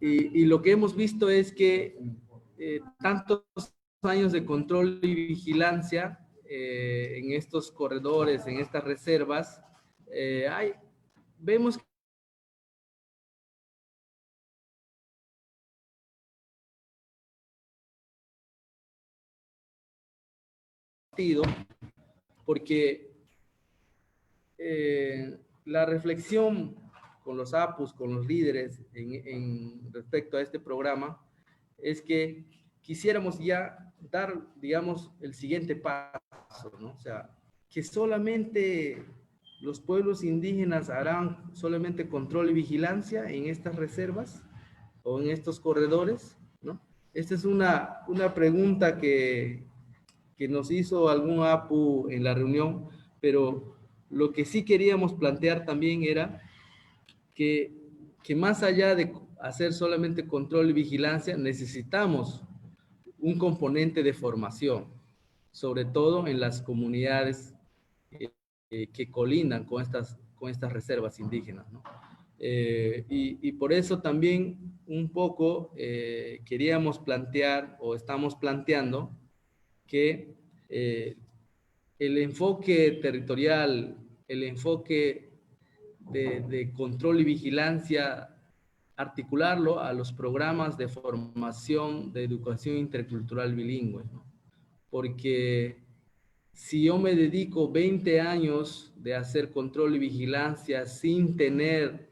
y lo que hemos visto es que tantos años de control y vigilancia en estos corredores, en estas reservas, vemos porque la reflexión con los APUs, con los líderes en respecto a este programa, es que quisiéramos ya dar, digamos, el siguiente paso, ¿no? O sea, que solamente los pueblos indígenas harán solamente control y vigilancia en estas reservas o en estos corredores, ¿no? Esta es una pregunta que nos hizo algún APU en la reunión, pero lo que sí queríamos plantear también era que más allá de hacer solamente control y vigilancia, necesitamos un componente de formación, sobre todo en las comunidades que colindan con estas reservas indígenas, ¿no? Y por eso también un poco queríamos plantear o estamos planteando que el enfoque territorial, el enfoque de control y vigilancia, articularlo a los programas de formación de educación intercultural bilingüe, ¿no? Porque si yo me dedico 20 años de hacer control y vigilancia sin tener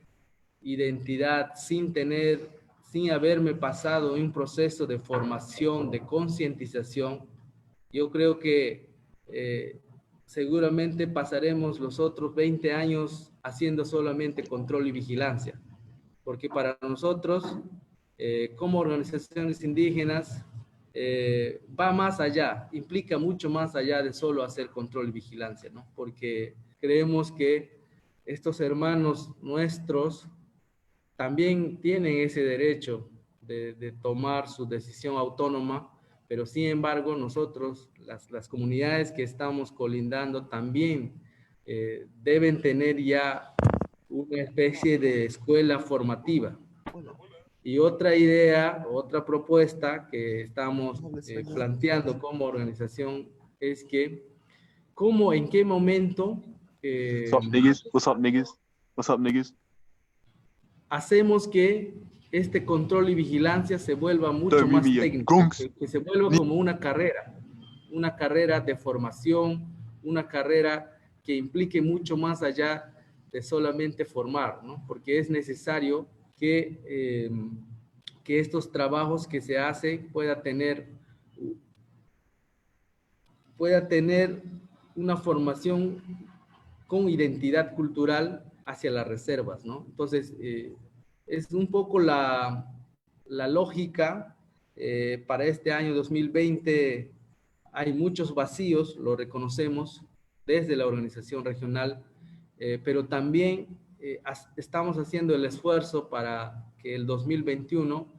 identidad, sin haberme pasado un proceso de formación, de concientización, yo creo que seguramente pasaremos los otros 20 años haciendo solamente control y vigilancia, porque para nosotros, como organizaciones indígenas, va más allá, implica mucho más allá de solo hacer control y vigilancia, ¿no? Porque creemos que estos hermanos nuestros también tienen ese derecho de tomar su decisión autónoma, pero sin embargo nosotros, las comunidades que estamos colindando, también deben tener ya una especie de escuela formativa. Y otra idea, otra propuesta que estamos planteando como organización es que, ¿cómo, en qué momento What's up, niggas? What's up, niggas? What's up, niggas? hacemos que este control y vigilancia se vuelva mucho más técnico, que se vuelva como una carrera de formación, una carrera que implique mucho más allá de solamente formar, ¿no? Porque es necesario que estos trabajos que se hacen pueda tener una formación con identidad cultural hacia las reservas, ¿no? Entonces, es un poco la lógica para este año 2020. Hay muchos vacíos, lo reconocemos desde la organización regional, pero también estamos haciendo el esfuerzo para que el 2021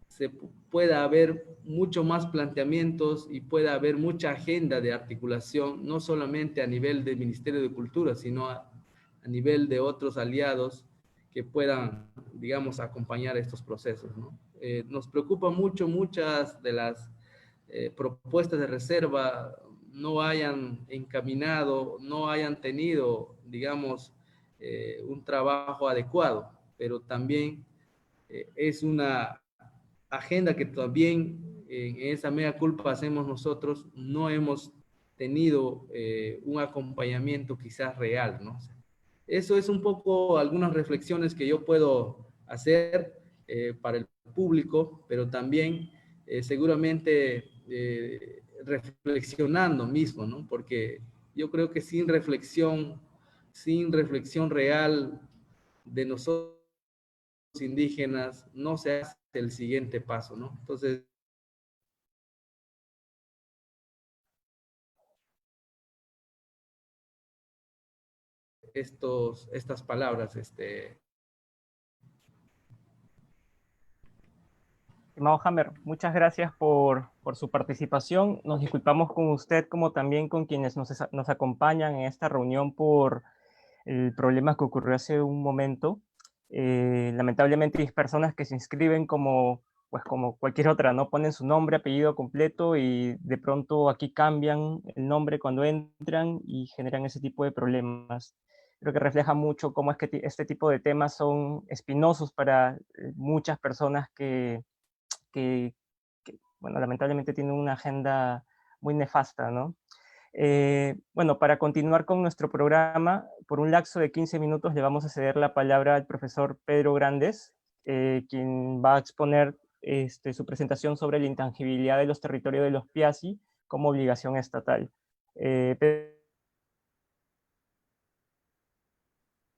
se pueda haber mucho más planteamientos y pueda haber mucha agenda de articulación, no solamente a nivel del Ministerio de Cultura, sino a nivel de otros aliados que puedan, digamos, acompañar estos procesos, ¿no? Nos preocupa mucho, muchas de las propuestas de reserva no hayan encaminado, no hayan tenido, digamos, un trabajo adecuado, pero también es una agenda que también en esa mea culpa hacemos nosotros, no hemos tenido un acompañamiento quizás real, ¿no? Eso es un poco algunas reflexiones que yo puedo hacer para el público, pero también seguramente reflexionando mismo, ¿no? Porque yo creo que sin reflexión real de nosotros indígenas, no se hace el siguiente paso, ¿no? Entonces, estas palabras, Estimado Hammer, muchas gracias por su participación. Nos disculpamos con usted como también con quienes nos acompañan en esta reunión por el problema que ocurrió hace un momento. Lamentablemente hay personas que se inscriben como, pues como cualquier otra, ¿no? Ponen su nombre, apellido completo y de pronto aquí cambian el nombre cuando entran y generan ese tipo de problemas. Creo que refleja mucho cómo es que este tipo de temas son espinosos para muchas personas que, bueno, lamentablemente tienen una agenda muy nefasta, ¿no? Bueno, para continuar con nuestro programa, por un lapso de 15 minutos le vamos a ceder la palabra al profesor Pedro Grandes, quien va a exponer su presentación sobre la intangibilidad de los territorios de los Piasi como obligación estatal.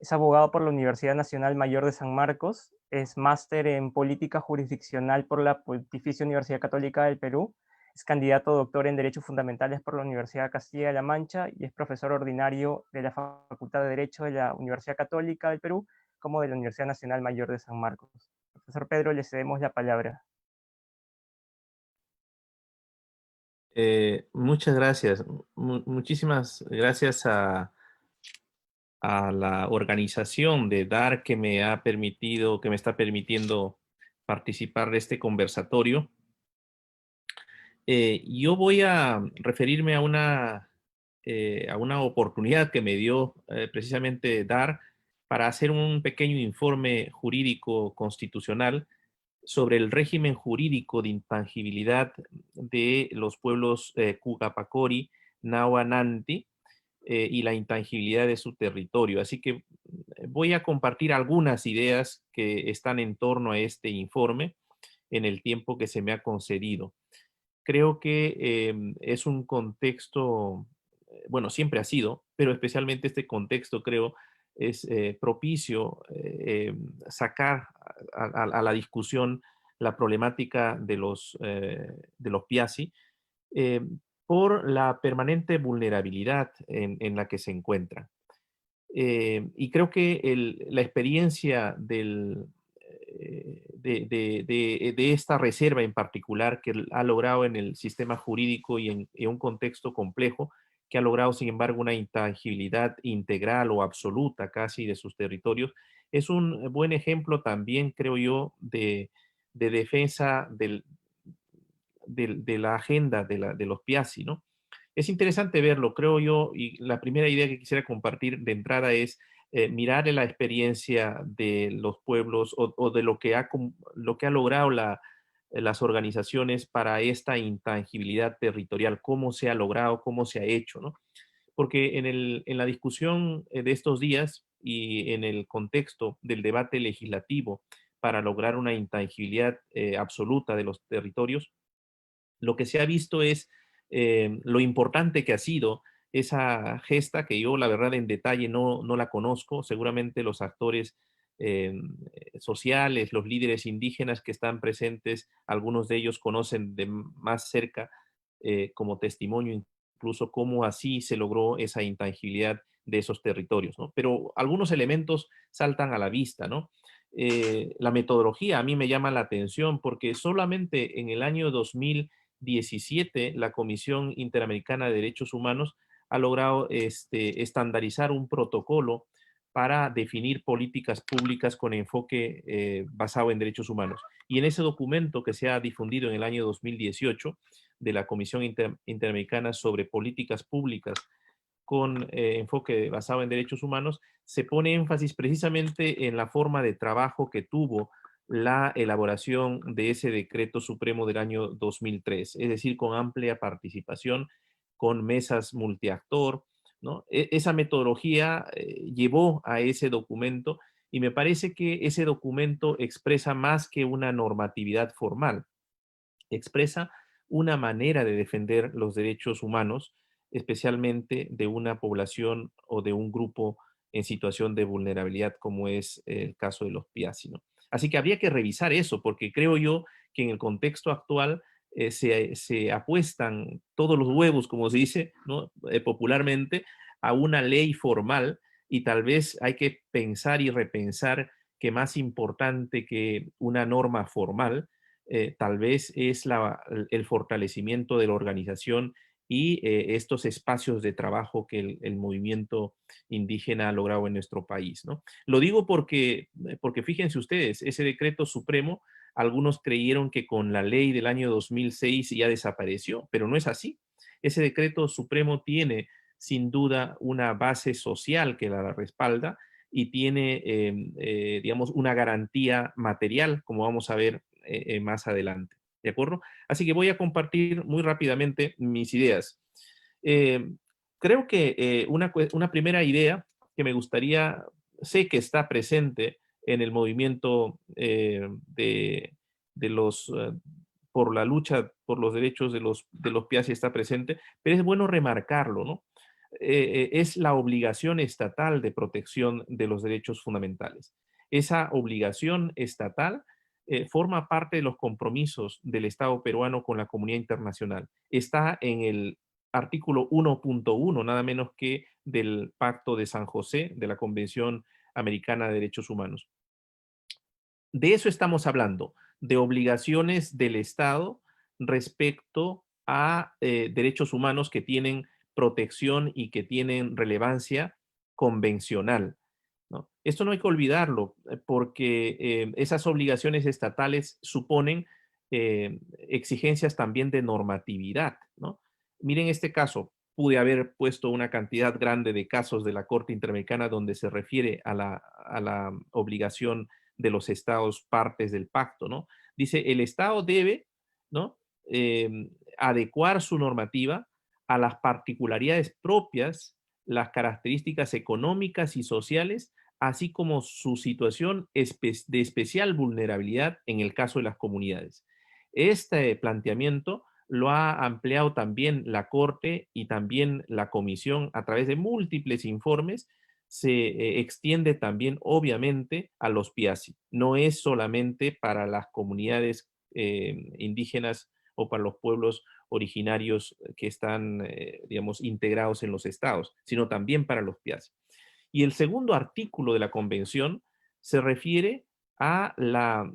Es abogado por la Universidad Nacional Mayor de San Marcos, es máster en política jurisdiccional por la Pontificia Universidad Católica del Perú, es candidato a doctor en Derechos Fundamentales por la Universidad de Castilla-La Mancha y es profesor ordinario de la Facultad de Derecho de la Universidad Católica del Perú, como de la Universidad Nacional Mayor de San Marcos. Profesor Pedro, le cedemos la palabra. Muchas gracias. Muchísimas gracias a la organización de DAR que me ha permitido, que me está permitiendo participar de este conversatorio. Yo voy a referirme a una oportunidad que me dio precisamente DAR para hacer un pequeño informe jurídico constitucional sobre el régimen jurídico de intangibilidad de los pueblos Cugapacori, Nahuananti, y la intangibilidad de su territorio. Así que voy a compartir algunas ideas que están en torno a este informe en el tiempo que se me ha concedido. Creo que es un contexto, bueno, siempre ha sido, pero especialmente este contexto creo es propicio sacar a la discusión la problemática de los Piasi, eh, por la permanente vulnerabilidad en la que se encuentran. Y creo que la experiencia de esta reserva en particular que ha logrado en el sistema jurídico y en un contexto complejo, que ha logrado, sin embargo, una intangibilidad integral o absoluta casi de sus territorios, es un buen ejemplo también, creo yo, de defensa de la agenda de los Piazzi, ¿no? Es interesante verlo, creo yo, y la primera idea que quisiera compartir de entrada es mirar la experiencia de los pueblos o de lo que ha logrado las organizaciones para esta intangibilidad territorial, cómo se ha logrado, cómo se ha hecho, ¿no? Porque en la discusión de estos días y en el contexto del debate legislativo para lograr una intangibilidad absoluta de los territorios, lo que se ha visto es lo importante que ha sido esa gesta que yo, la verdad, en detalle no la conozco. Seguramente los actores eh, sociales, los líderes indígenas que están presentes, algunos de ellos conocen de más cerca como testimonio incluso cómo así se logró esa intangibilidad de esos territorios, ¿no? Pero algunos elementos saltan a la vista, ¿no? La metodología a mí me llama la atención porque solamente en el año 2017 la Comisión Interamericana de Derechos Humanos ha logrado estandarizar un protocolo para definir políticas públicas con enfoque basado en derechos humanos. Y en ese documento que se ha difundido en el año 2018 de la Comisión Interamericana sobre políticas públicas con enfoque basado en derechos humanos, se pone énfasis precisamente en la forma de trabajo que tuvo la elaboración de ese decreto supremo del año 2003, es decir, con amplia participación, con mesas multiactor, ¿no? Esa metodología llevó a ese documento y me parece que ese documento expresa más que una normatividad formal, expresa una manera de defender los derechos humanos, especialmente de una población o de un grupo en situación de vulnerabilidad, como es el caso de los Piazzi, ¿no? Así que habría que revisar eso, porque creo yo que en el contexto actual se apuestan todos los huevos, como se dice, ¿no? Popularmente, a una ley formal y tal vez hay que pensar y repensar que más importante que una norma formal, tal vez es el fortalecimiento de la organización y estos espacios de trabajo que el movimiento indígena ha logrado en nuestro país, ¿no? Lo digo porque fíjense ustedes, ese decreto supremo, algunos creyeron que con la ley del año 2006 ya desapareció, pero no es así. Ese decreto supremo tiene sin duda una base social que la respalda y tiene, digamos, una garantía material, como vamos a ver más adelante. ¿De acuerdo? Así que voy a compartir muy rápidamente mis ideas. Eh, Creo que una primera idea que me gustaría, sé que está presente en el movimiento de los, por la lucha por los derechos de los Piasi está presente, pero es bueno remarcarlo, ¿no? Es la obligación estatal de protección de los derechos fundamentales. Esa obligación estatal forma parte de los compromisos del Estado peruano con la comunidad internacional. Está en el artículo 1.1, nada menos que del Pacto de San José, de la Convención Americana de Derechos Humanos. De eso estamos hablando, de obligaciones del Estado respecto a derechos humanos que tienen protección y que tienen relevancia convencional, ¿no? Esto no hay que olvidarlo, porque esas obligaciones estatales suponen exigencias también de normatividad, ¿no? Miren este caso, pude haber puesto una cantidad grande de casos de la Corte Interamericana donde se refiere a la obligación de los estados partes del pacto, ¿no? Dice, el Estado debe, ¿no? Adecuar su normativa a las particularidades propias, las características económicas y sociales, así como su situación de especial vulnerabilidad en el caso de las comunidades. Este planteamiento lo ha ampliado también la Corte y también la Comisión a través de múltiples informes. Se extiende también, obviamente, a los Piasi. No es solamente para las comunidades indígenas o para los pueblos originarios que están, digamos, integrados en los estados, sino también para los Piasi. Y el segundo artículo de la convención se refiere a la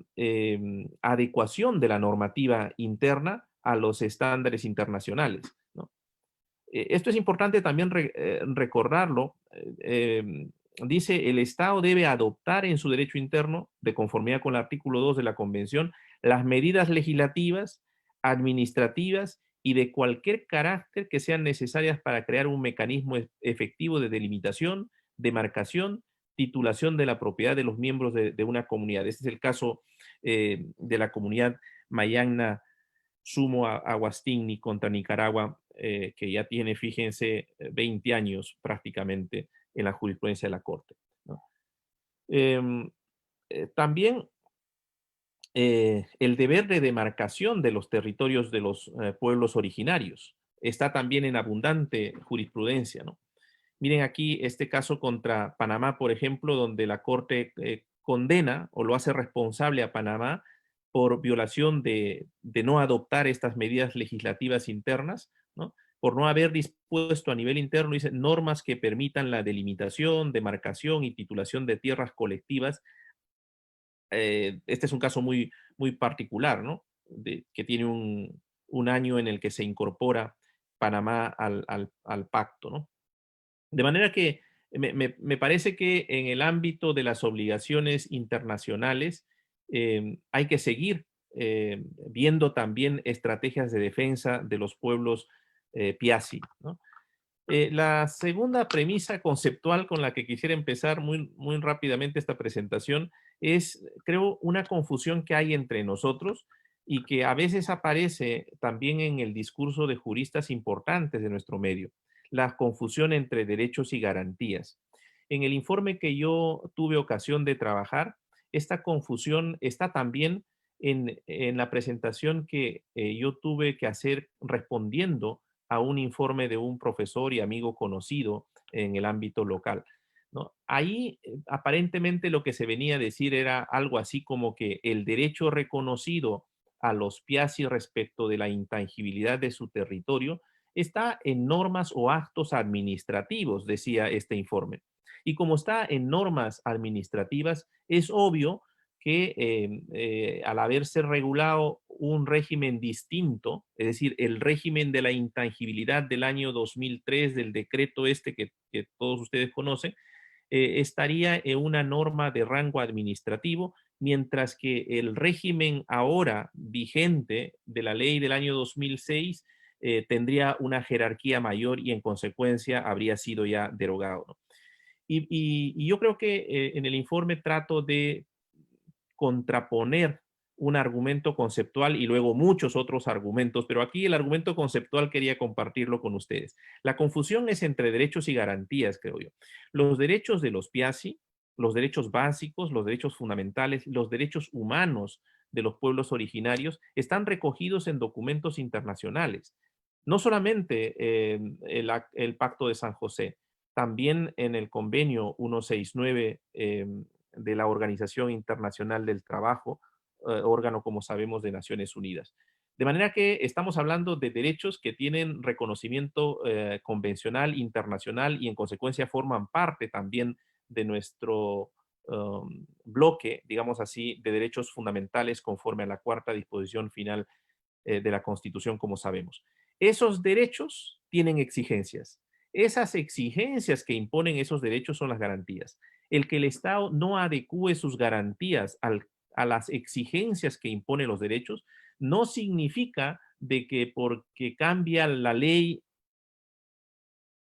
adecuación de la normativa interna a los estándares internacionales, ¿no? Esto es importante también recordarlo. Dice, el Estado debe adoptar en su derecho interno, de conformidad con el artículo 2 de la Convención, las medidas legislativas, administrativas y de cualquier carácter que sean necesarias para crear un mecanismo efectivo de delimitación, demarcación, titulación de la propiedad de los miembros de una comunidad. Este es el caso de la comunidad Mayangna Sumo Aguastigni contra Nicaragua, que ya tiene, fíjense, 20 años prácticamente en la jurisprudencia de la Corte, ¿no? También el deber de demarcación de los territorios de los pueblos originarios está también en abundante jurisprudencia, ¿no? Miren aquí este caso contra Panamá, por ejemplo, donde la Corte condena o lo hace responsable a Panamá por violación de no adoptar estas medidas legislativas internas, ¿no? Por no haber dispuesto a nivel interno, dice, normas que permitan la delimitación, demarcación y titulación de tierras colectivas. Este es un caso muy, muy particular, ¿no? Que tiene un año en el que se incorpora Panamá al pacto, ¿no? De manera que me parece que en el ámbito de las obligaciones internacionales hay que seguir viendo también estrategias de defensa de los pueblos Piasi, ¿no? La segunda premisa conceptual con la que quisiera empezar muy, muy rápidamente esta presentación es, creo, una confusión que hay entre nosotros y que a veces aparece también en el discurso de juristas importantes de nuestro medio, la confusión entre derechos y garantías. En el informe que yo tuve ocasión de trabajar, esta confusión está también en la presentación que yo tuve que hacer respondiendo a un informe de un profesor y amigo conocido en el ámbito local, ¿no? Ahí aparentemente lo que se venía a decir era algo así como que el derecho reconocido a los Piasi respecto de la intangibilidad de su territorio está en normas o actos administrativos, decía este informe. Y como está en normas administrativas, es obvio que al haberse regulado un régimen distinto, es decir, el régimen de la intangibilidad del año 2003, del decreto este que todos ustedes conocen, estaría en una norma de rango administrativo, mientras que el régimen ahora vigente de la ley del año 2006 tendría una jerarquía mayor y en consecuencia habría sido ya derogado, ¿no? Y yo creo que en el informe trato de contraponer un argumento conceptual y luego muchos otros argumentos, pero aquí el argumento conceptual quería compartirlo con ustedes. La confusión es entre derechos y garantías, creo yo. Los derechos de los Piazzi, los derechos básicos, los derechos fundamentales, los derechos humanos de los pueblos originarios están recogidos en documentos internacionales. No solamente el Pacto de San José, también en el convenio 169 de la Organización Internacional del Trabajo, órgano, como sabemos, de Naciones Unidas. De manera que estamos hablando de derechos que tienen reconocimiento convencional, internacional y en consecuencia forman parte también de nuestro bloque, digamos así, de derechos fundamentales conforme a la cuarta disposición final de la Constitución, como sabemos. Esos derechos tienen exigencias. Esas exigencias que imponen esos derechos son las garantías. El que el Estado no adecúe sus garantías a las exigencias que imponen los derechos no significa de que porque cambia la ley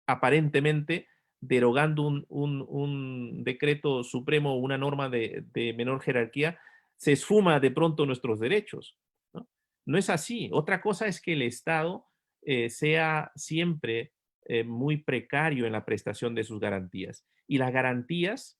aparentemente derogando un decreto supremo o una norma de menor jerarquía, se esfuma de pronto nuestros derechos, ¿no? No es así. Otra cosa es que el Estado sea siempre muy precario en la prestación de sus garantías. Y las garantías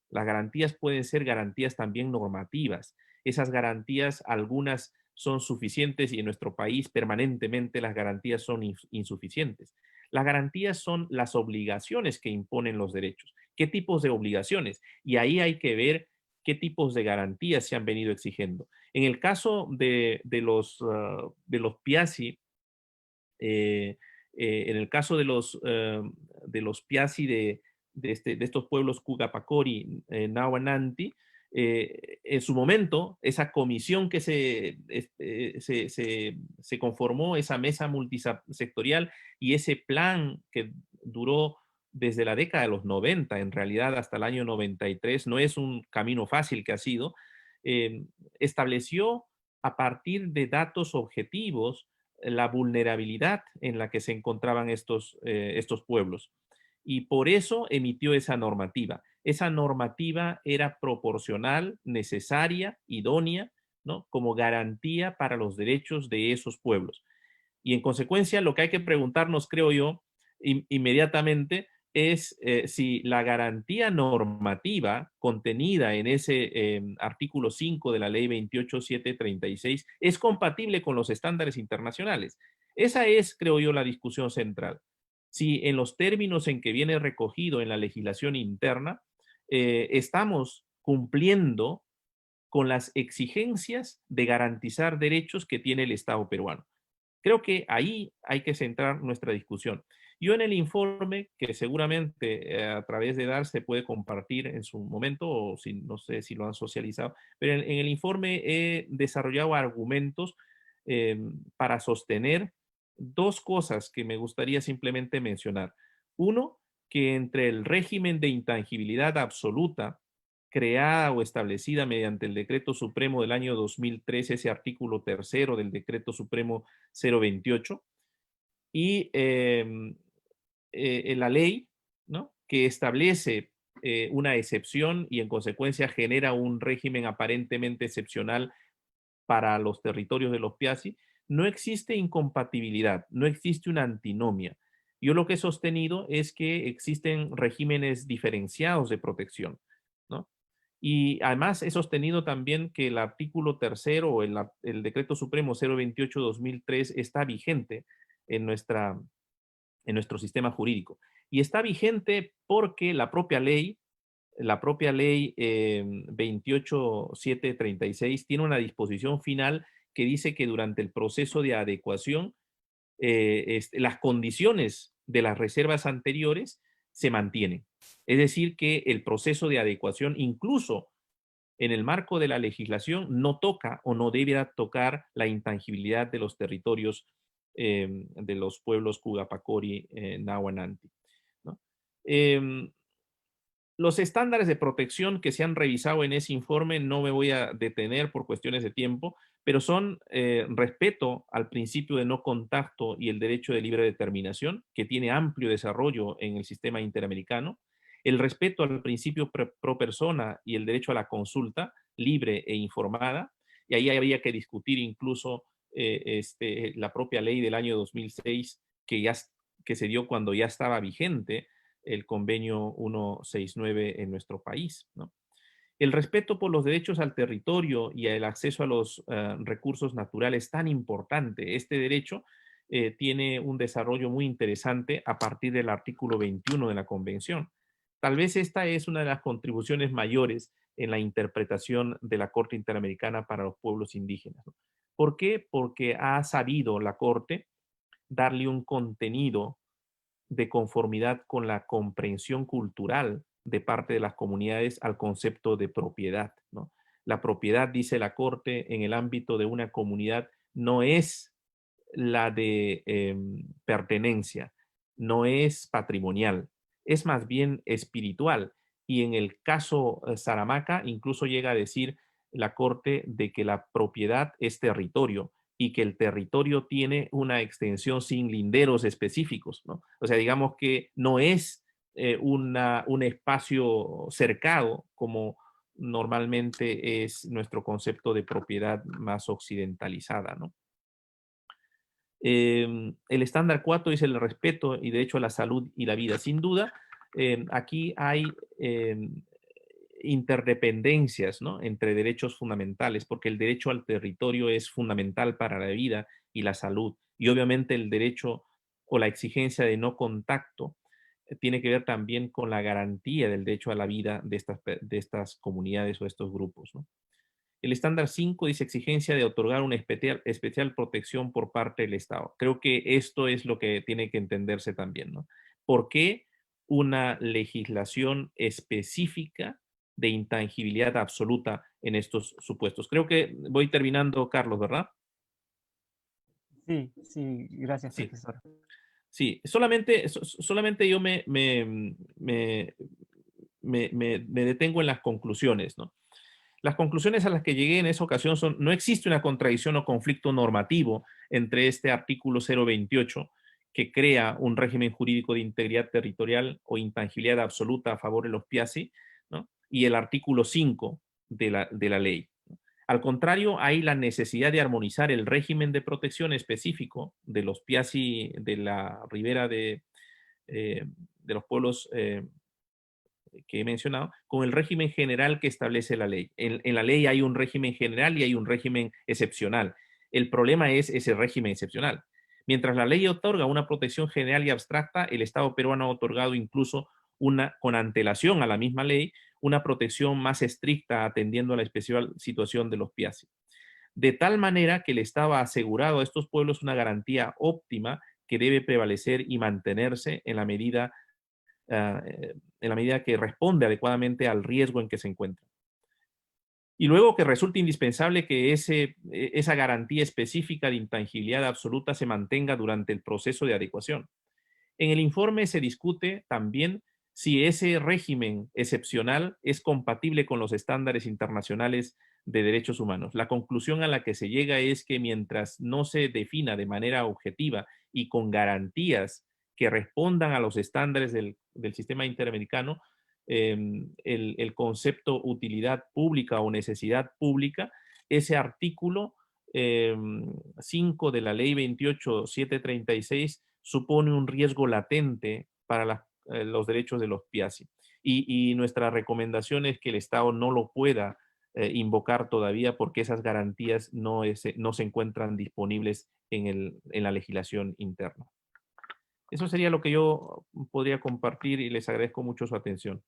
pueden ser garantías también normativas. Esas garantías, algunas son suficientes y en nuestro país permanentemente las garantías son insuficientes. Las garantías son las obligaciones que imponen los derechos. ¿Qué tipos de obligaciones? Y ahí hay que ver qué tipos de garantías se han venido exigiendo. En el caso de los Piazzi, en el caso de los Piazzi de estos pueblos Cugapacori, Nahuananti, en su momento, esa comisión que se conformó, esa mesa multisectorial y ese plan que duró desde la década de los 90, en realidad hasta el año 93, no es un camino fácil que ha sido, estableció a partir de datos objetivos la vulnerabilidad en la que se encontraban estos pueblos. Y por eso emitió esa normativa. Esa normativa era proporcional, necesaria, idónea, ¿no? Como garantía para los derechos de esos pueblos. Y en consecuencia, lo que hay que preguntarnos, creo yo, inmediatamente es si la garantía normativa contenida en ese artículo 5 de la ley 28736 es compatible con los estándares internacionales. Esa es, creo yo, la discusión central. Si en los términos en que viene recogido en la legislación interna, estamos cumpliendo con las exigencias de garantizar derechos que tiene el Estado peruano. Creo que ahí hay que centrar nuestra discusión. Yo en el informe, que seguramente a través de DAR se puede compartir en su momento, o si, no sé si lo han socializado, pero en el informe he desarrollado argumentos para sostener dos cosas que me gustaría simplemente mencionar. Uno, que entre el régimen de intangibilidad absoluta creada o establecida mediante el Decreto Supremo del año 2013, ese artículo tercero del Decreto Supremo 028, y la ley, ¿no?, que establece una excepción y en consecuencia genera un régimen aparentemente excepcional para los territorios de los Piazzi, no existe incompatibilidad, no existe una antinomia. Yo lo que he sostenido es que existen regímenes diferenciados de protección, ¿no? Y además he sostenido también que el artículo tercero o el Decreto Supremo 028-2003 está vigente en nuestro sistema jurídico. Y está vigente porque la propia ley 28736 tiene una disposición final que dice que durante el proceso de adecuación, las condiciones de las reservas anteriores se mantienen. Es decir, que el proceso de adecuación incluso en el marco de la legislación no toca o no deberá tocar la intangibilidad de los territorios de los pueblos Cugapacori, Nahuananti, ¿no? Los estándares de protección que se han revisado en ese informe no me voy a detener por cuestiones de tiempo, pero son respeto al principio de no contacto y el derecho de libre determinación, que tiene amplio desarrollo en el sistema interamericano, el respeto al principio pro persona y el derecho a la consulta libre e informada, y ahí habría que discutir incluso la propia ley del año 2006 que se dio cuando ya estaba vigente el convenio 169 en nuestro país, ¿no? El respeto por los derechos al territorio y el acceso a los recursos naturales tan importante. Este derecho tiene un desarrollo muy interesante a partir del artículo 21 de la Convención. Tal vez esta es una de las contribuciones mayores en la interpretación de la Corte Interamericana para los pueblos indígenas, ¿no? ¿Por qué? Porque ha sabido la Corte darle un contenido de conformidad con la comprensión cultural de parte de las comunidades al concepto de propiedad, ¿no? La propiedad, dice la Corte, en el ámbito de una comunidad no es la de pertenencia, no es patrimonial, es más bien espiritual. Y en el caso Saramaca, incluso llega a decir la Corte de que la propiedad es territorio y que el territorio tiene una extensión sin linderos específicos, ¿no? O sea, digamos que no es un espacio cercado como normalmente es nuestro concepto de propiedad más occidentalizada, ¿no? El estándar 4 es el respeto y derecho a la salud y la vida. Sin duda, aquí hay interdependencias, ¿no?, entre derechos fundamentales, porque el derecho al territorio es fundamental para la vida y la salud. Y obviamente el derecho o la exigencia de no contacto tiene que ver también con la garantía del derecho a la vida de estas comunidades o estos grupos, ¿no? El estándar 5 dice exigencia de otorgar una especial protección por parte del Estado. Creo que esto es lo que tiene que entenderse también, ¿no? ¿Por qué una legislación específica de intangibilidad absoluta en estos supuestos? Creo que voy terminando, Carlos, ¿verdad? Sí, sí, gracias, Sí, profesor. sí. Solamente yo me detengo en las conclusiones, ¿no? Las conclusiones a las que llegué en esa ocasión son: no existe una contradicción o conflicto normativo entre este artículo 028, que crea un régimen jurídico de integridad territorial o intangibilidad absoluta a favor de los Piasi, ¿no?, y el artículo 5 de la ley. Al contrario, hay la necesidad de armonizar el régimen de protección específico de los Piasi de la ribera de los pueblos que he mencionado, con el régimen general que establece la ley. En la ley hay un régimen general y hay un régimen excepcional. El problema es ese régimen excepcional. Mientras la ley otorga una protección general y abstracta, el Estado peruano ha otorgado incluso con antelación a la misma ley, una protección más estricta atendiendo a la especial situación de los Piasi. De tal manera que el Estado ha asegurado a estos pueblos una garantía óptima que debe prevalecer y mantenerse en la medida que responde adecuadamente al riesgo en que se encuentra. Y luego que resulta indispensable que esa garantía específica de intangibilidad absoluta se mantenga durante el proceso de adecuación. En el informe se discute también si ese régimen excepcional es compatible con los estándares internacionales de derechos humanos. La conclusión a la que se llega es que mientras no se defina de manera objetiva y con garantías que respondan a los estándares del sistema interamericano, el concepto utilidad pública o necesidad pública, ese artículo 5 de la ley 28.736 supone un riesgo latente para los derechos de los Piasi. Y nuestra recomendación es que el Estado no lo pueda invocar todavía, porque esas garantías no se encuentran disponibles en la legislación interna. Eso sería lo que yo podría compartir y les agradezco mucho su atención.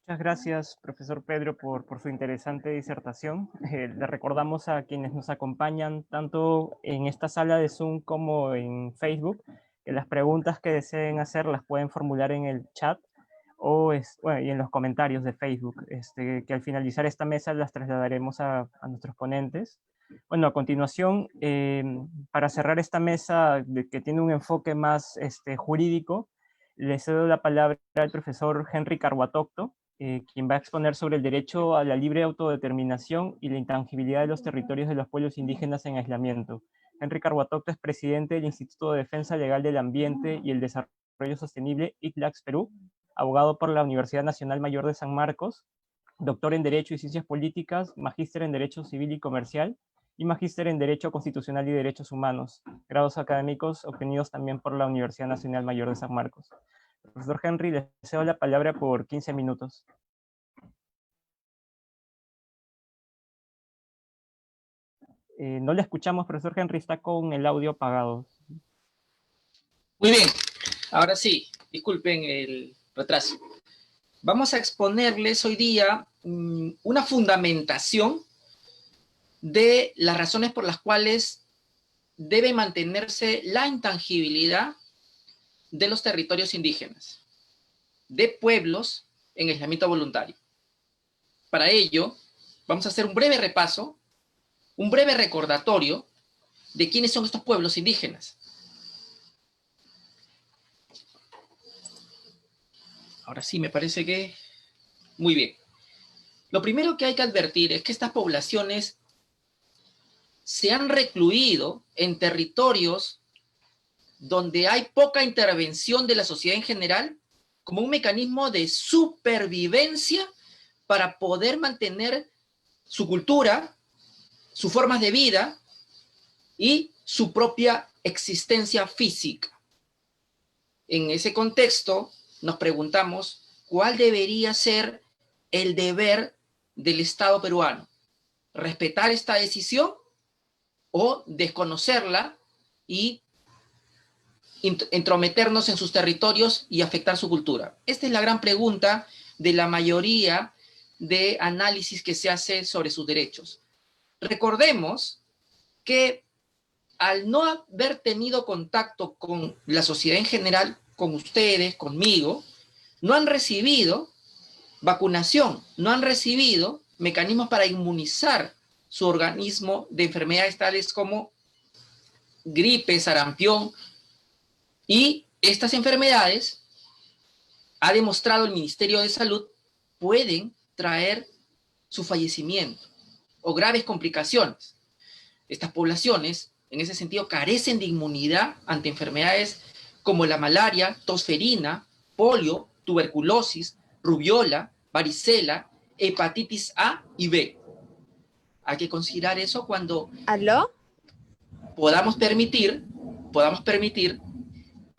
Muchas gracias, profesor Pedro, por su interesante disertación. Le recordamos a quienes nos acompañan tanto en esta sala de Zoom como en Facebook que las preguntas que deseen hacer las pueden formular en el chat bueno, y en los comentarios de Facebook, que al finalizar esta mesa las trasladaremos a nuestros ponentes. Bueno, a continuación, para cerrar esta mesa que tiene un enfoque más jurídico, le cedo la palabra al profesor Henry Carhuatocto, quien va a exponer sobre el derecho a la libre autodeterminación y la intangibilidad de los territorios de los pueblos indígenas en aislamiento. Henry Carhuatocto es presidente del Instituto de Defensa Legal del Ambiente y el Desarrollo Sostenible, ICLAX Perú, abogado por la Universidad Nacional Mayor de San Marcos, doctor en Derecho y Ciencias Políticas, magíster en Derecho Civil y Comercial, y magíster en Derecho Constitucional y Derechos Humanos, grados académicos obtenidos también por la Universidad Nacional Mayor de San Marcos. Profesor Henry, le cedo la palabra por 15 minutos. No le escuchamos, profesor Henry, está con el audio apagado. Muy bien, ahora sí, disculpen el retraso. Vamos a exponerles hoy día una fundamentación de las razones por las cuales debe mantenerse la intangibilidad de los territorios indígenas, de pueblos en aislamiento voluntario. Para ello, vamos a hacer un breve repaso, un breve recordatorio de quiénes son estos pueblos indígenas. Ahora sí, me parece que... Muy bien. Lo primero que hay que advertir es que estas poblaciones se han recluido en territorios donde hay poca intervención de la sociedad en general, como un mecanismo de supervivencia para poder mantener su cultura, sus formas de vida y su propia existencia física. En ese contexto, nos preguntamos cuál debería ser el deber del Estado peruano. ¿Respetar esta decisión o desconocerla y entrometernos en sus territorios y afectar su cultura? Esta es la gran pregunta de la mayoría de análisis que se hace sobre sus derechos. Recordemos que al no haber tenido contacto con la sociedad en general, con ustedes, conmigo, no han recibido vacunación, no han recibido mecanismos para inmunizar su organismo de enfermedades tales como gripe, sarampión, y estas enfermedades, ha demostrado el Ministerio de Salud, pueden traer su fallecimiento o graves complicaciones. Estas poblaciones, en ese sentido, carecen de inmunidad ante enfermedades como la malaria, tosferina, polio, tuberculosis, rubiola, varicela, hepatitis A y B. Hay que considerar eso cuando podamos permitir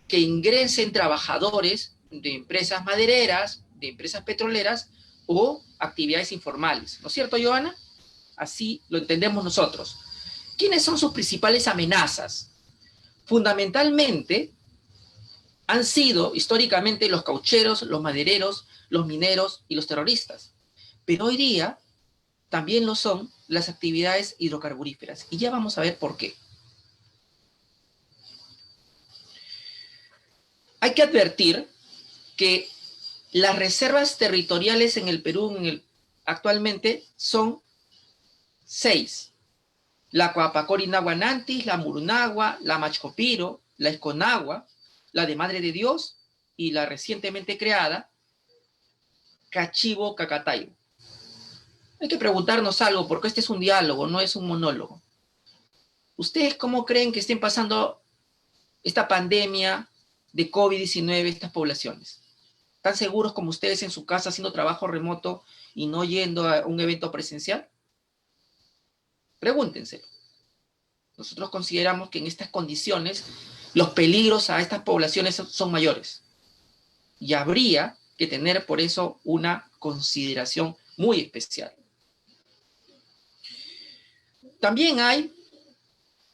que ingresen trabajadores de empresas madereras, de empresas petroleras o actividades informales. ¿No es cierto, Joana? Así lo entendemos nosotros. ¿Quiénes son sus principales amenazas? Fundamentalmente, han sido históricamente los caucheros, los madereros, los mineros y los terroristas. Pero hoy día también lo son las actividades hidrocarburíferas. Y ya vamos a ver por qué. Hay que advertir que las reservas territoriales en el Perú actualmente son 6. La Coapacori Nahuanantis, la Murunagua, la Machcopiro, la Esconagua, la de Madre de Dios y la recientemente creada Cachibo Cacatayo. Hay que preguntarnos algo, porque este es un diálogo, no es un monólogo. ¿Ustedes cómo creen que estén pasando esta pandemia de COVID-19 estas poblaciones? ¿Están seguros como ustedes en su casa haciendo trabajo remoto y no yendo a un evento presencial? Pregúntenselo. Nosotros consideramos que en estas condiciones los peligros a estas poblaciones son mayores. Y habría que tener por eso una consideración muy especial. También hay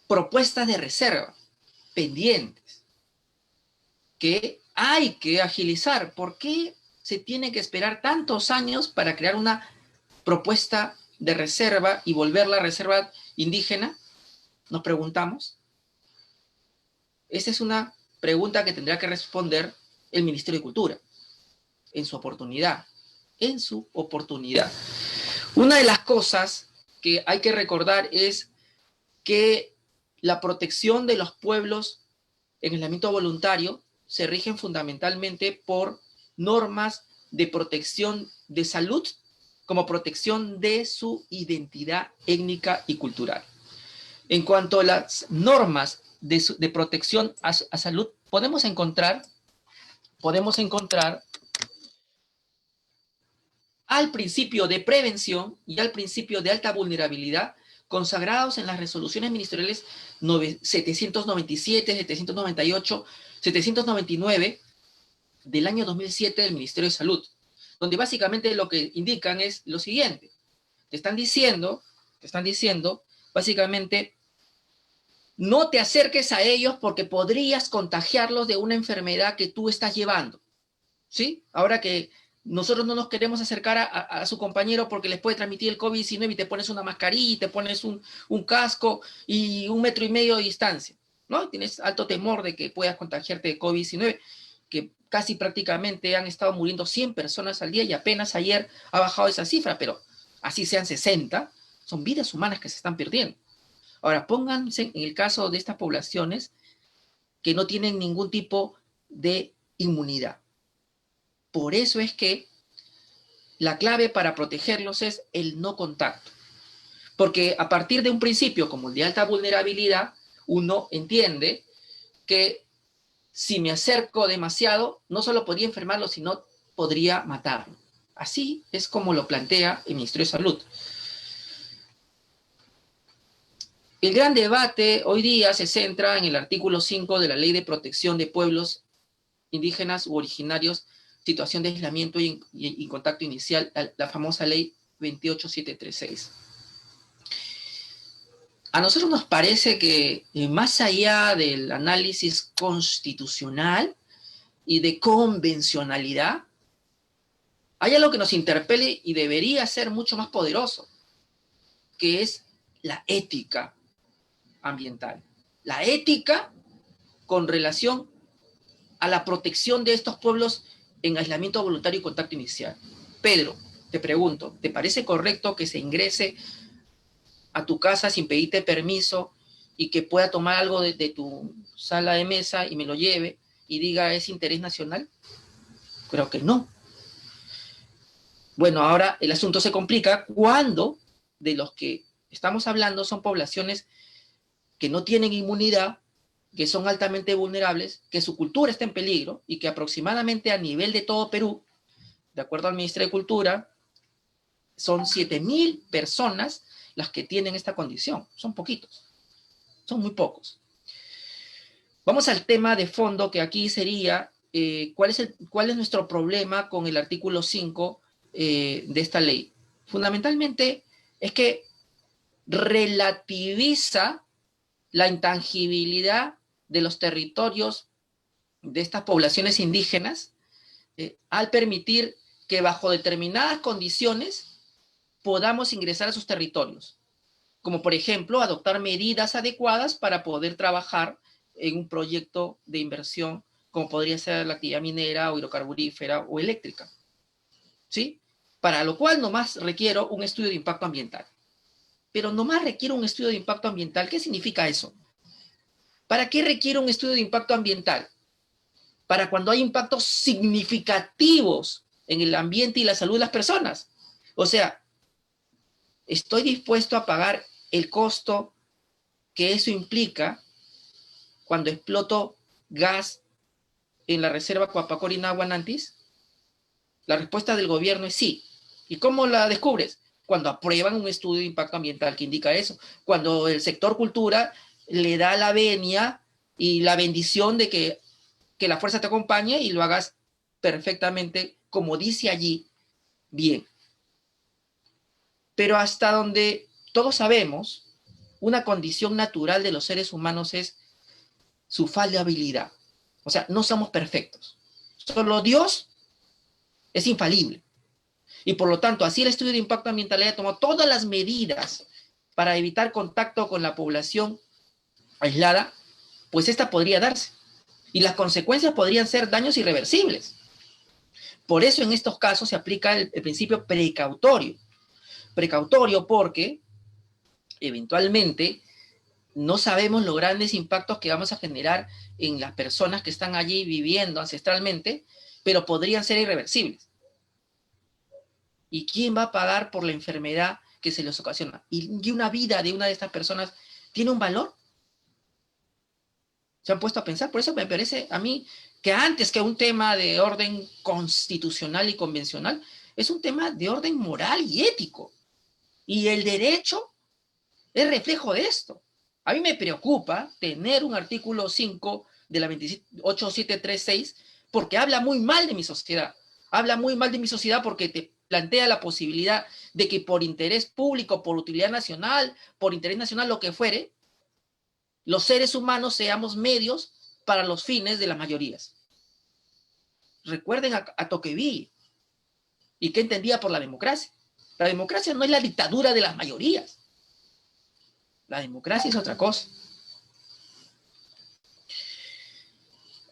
propuestas de reserva pendientes que hay que agilizar. ¿Por qué se tiene que esperar tantos años para crear una propuesta de reserva y volverla reserva indígena? Nos preguntamos. Esa es una pregunta que tendrá que responder el Ministerio de Cultura. en su oportunidad. En su oportunidad. Una de las cosas que hay que recordar es que la protección de los pueblos en aislamiento voluntario se rigen fundamentalmente por normas de protección de salud como protección de su identidad étnica y cultural. En cuanto a las normas de protección a salud, podemos encontrar al principio de prevención y al principio de alta vulnerabilidad consagrados en las resoluciones ministeriales 797, 798, 799 del año 2007 del Ministerio de Salud, donde básicamente lo que indican es lo siguiente. Te están diciendo, básicamente, no te acerques a ellos porque podrías contagiarlos de una enfermedad que tú estás llevando, ¿sí? Ahora que nosotros no nos queremos acercar a su compañero porque les puede transmitir el COVID-19 y te pones una mascarilla y te pones un casco y 1,5 metros de distancia, ¿no? Tienes alto temor de que puedas contagiarte de COVID-19, que casi prácticamente han estado muriendo 100 personas al día y apenas ayer ha bajado esa cifra, pero así sean 60, son vidas humanas que se están perdiendo. Ahora, pónganse en el caso de estas poblaciones que no tienen ningún tipo de inmunidad. Por eso es que la clave para protegerlos es el no contacto. Porque a partir de un principio como el de alta vulnerabilidad, uno entiende que si me acerco demasiado, no solo podría enfermarlo, sino podría matarlo. Así es como lo plantea el Ministerio de Salud. El gran debate hoy día se centra en el artículo 5 de la Ley de Protección de Pueblos Indígenas u Originarios, situación de aislamiento y contacto inicial, la famosa Ley 28736. A nosotros nos parece que más allá del análisis constitucional y de convencionalidad, hay algo que nos interpele y debería ser mucho más poderoso, que es la ética ambiental. La ética con relación a la protección de estos pueblos en aislamiento voluntario y contacto inicial. Pedro, te pregunto, ¿te parece correcto que se ingrese a tu casa sin pedirte permiso y que pueda tomar algo de tu sala de mesa y me lo lleve y diga es interés nacional? Creo que no. Bueno, ahora el asunto se complica cuando de los que estamos hablando son poblaciones que no tienen inmunidad, que son altamente vulnerables, que su cultura está en peligro y que aproximadamente a nivel de todo Perú, de acuerdo al Ministerio de Cultura, son 7,000 personas las que tienen esta condición. Son poquitos, son muy pocos. Vamos al tema de fondo, que aquí sería ¿cuál es nuestro problema con el artículo 5 de esta ley? Fundamentalmente es que relativiza la intangibilidad de los territorios de estas poblaciones indígenas al permitir que bajo determinadas condiciones podamos ingresar a sus territorios, como por ejemplo adoptar medidas adecuadas para poder trabajar en un proyecto de inversión como podría ser la actividad minera o hidrocarburífera o eléctrica, ¿sí? Para lo cual nomás requiero un estudio de impacto ambiental. Pero nomás requiero un estudio de impacto ambiental. ¿Qué significa eso? ¿Para qué requiere un estudio de impacto ambiental? Para cuando hay impactos significativos en el ambiente y la salud de las personas. O sea, estoy dispuesto a pagar el costo que eso implica cuando exploto gas en la reserva Coapacori-Nahuanantis. La respuesta del gobierno es sí. ¿Y cómo la descubres? Cuando aprueban un estudio de impacto ambiental que indica eso. Cuando el sector cultura le da la venia y la bendición de que la fuerza te acompañe y lo hagas perfectamente, como dice allí, bien. Pero hasta donde todos sabemos, una condición natural de los seres humanos es su falibilidad. O sea, no somos perfectos. Solo Dios es infalible. Y por lo tanto, así el estudio de impacto ambiental haya tomado todas las medidas para evitar contacto con la población aislada, pues esta podría darse. Y las consecuencias podrían ser daños irreversibles. Por eso en estos casos se aplica el principio precautorio. Precautorio porque eventualmente no sabemos los grandes impactos que vamos a generar en las personas que están allí viviendo ancestralmente, pero podrían ser irreversibles. ¿Y quién va a pagar por la enfermedad que se les ocasiona? ¿Y una vida de una de estas personas tiene un valor? ¿Se han puesto a pensar? Por eso me parece a mí que antes que un tema de orden constitucional y convencional, es un tema de orden moral y ético. Y el derecho es reflejo de esto. A mí me preocupa tener un artículo 5 de la 28736 porque habla muy mal de mi sociedad. Habla muy mal de mi sociedad porque te plantea la posibilidad de que por interés público, por utilidad nacional, por interés nacional, lo que fuere, los seres humanos seamos medios para los fines de las mayorías. Recuerden a Tocqueville. ¿Y qué entendía por la democracia? La democracia no es la dictadura de las mayorías. La democracia es otra cosa.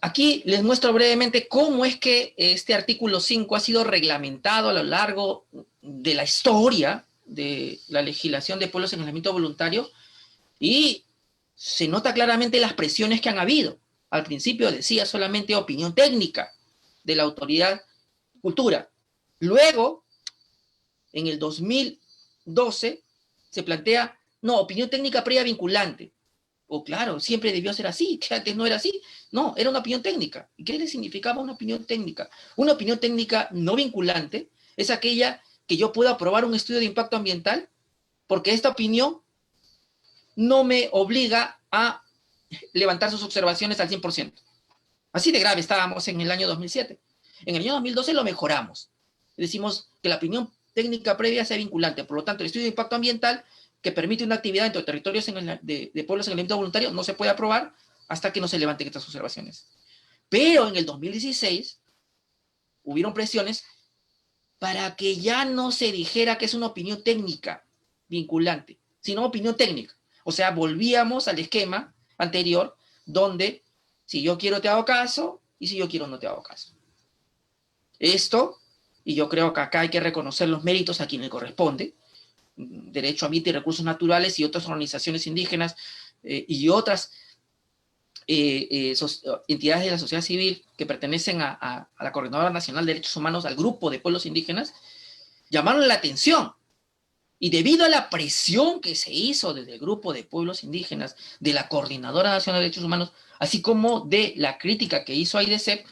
Aquí les muestro brevemente cómo es que este artículo 5 ha sido reglamentado a lo largo de la historia de la legislación de pueblos en aislamiento voluntario, y se nota claramente las presiones que han habido. Al principio decía solamente opinión técnica de la autoridad cultura. Luego, en el 2012, se plantea, no, opinión técnica previa vinculante. O claro, siempre debió ser así, que antes no era así. No, era una opinión técnica. ¿Y qué le significaba una opinión técnica? Una opinión técnica no vinculante es aquella que yo puedo aprobar un estudio de impacto ambiental porque esta opinión no me obliga a levantar sus observaciones al 100%. Así de grave estábamos en el año 2007. En el año 2012 lo mejoramos. Decimos que la opinión técnica previa sea vinculante. Por lo tanto, el estudio de impacto ambiental que permite una actividad entre territorios de pueblos en aislamiento voluntario no se puede aprobar hasta que no se levanten estas observaciones. Pero en el 2016 hubieron presiones para que ya no se dijera que es una opinión técnica vinculante, sino opinión técnica. O sea, volvíamos al esquema anterior donde si yo quiero te hago caso y si yo quiero no te hago caso. Esto, y yo creo que acá hay que reconocer los méritos a quien le corresponde, Derecho a Ambiente y Recursos Naturales y otras organizaciones indígenas y otras entidades de la sociedad civil que pertenecen a la Coordinadora Nacional de Derechos Humanos, al grupo de pueblos indígenas, llamaron la atención. Y debido a la presión que se hizo desde el grupo de pueblos indígenas, de la Coordinadora Nacional de Derechos Humanos, así como de la crítica que hizo AIDESEP,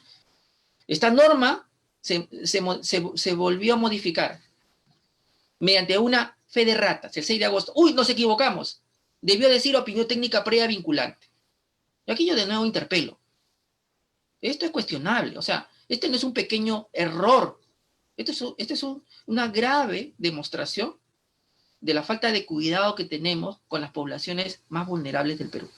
esta norma se volvió a modificar mediante una fe de ratas, el 6 de agosto. ¡Uy, nos equivocamos! Debió decir opinión técnica previa vinculante. Y aquí yo de nuevo interpelo. Esto es cuestionable, o sea, este no es un pequeño error. Esto es una grave demostración de la falta de cuidado que tenemos con las poblaciones más vulnerables del Perú.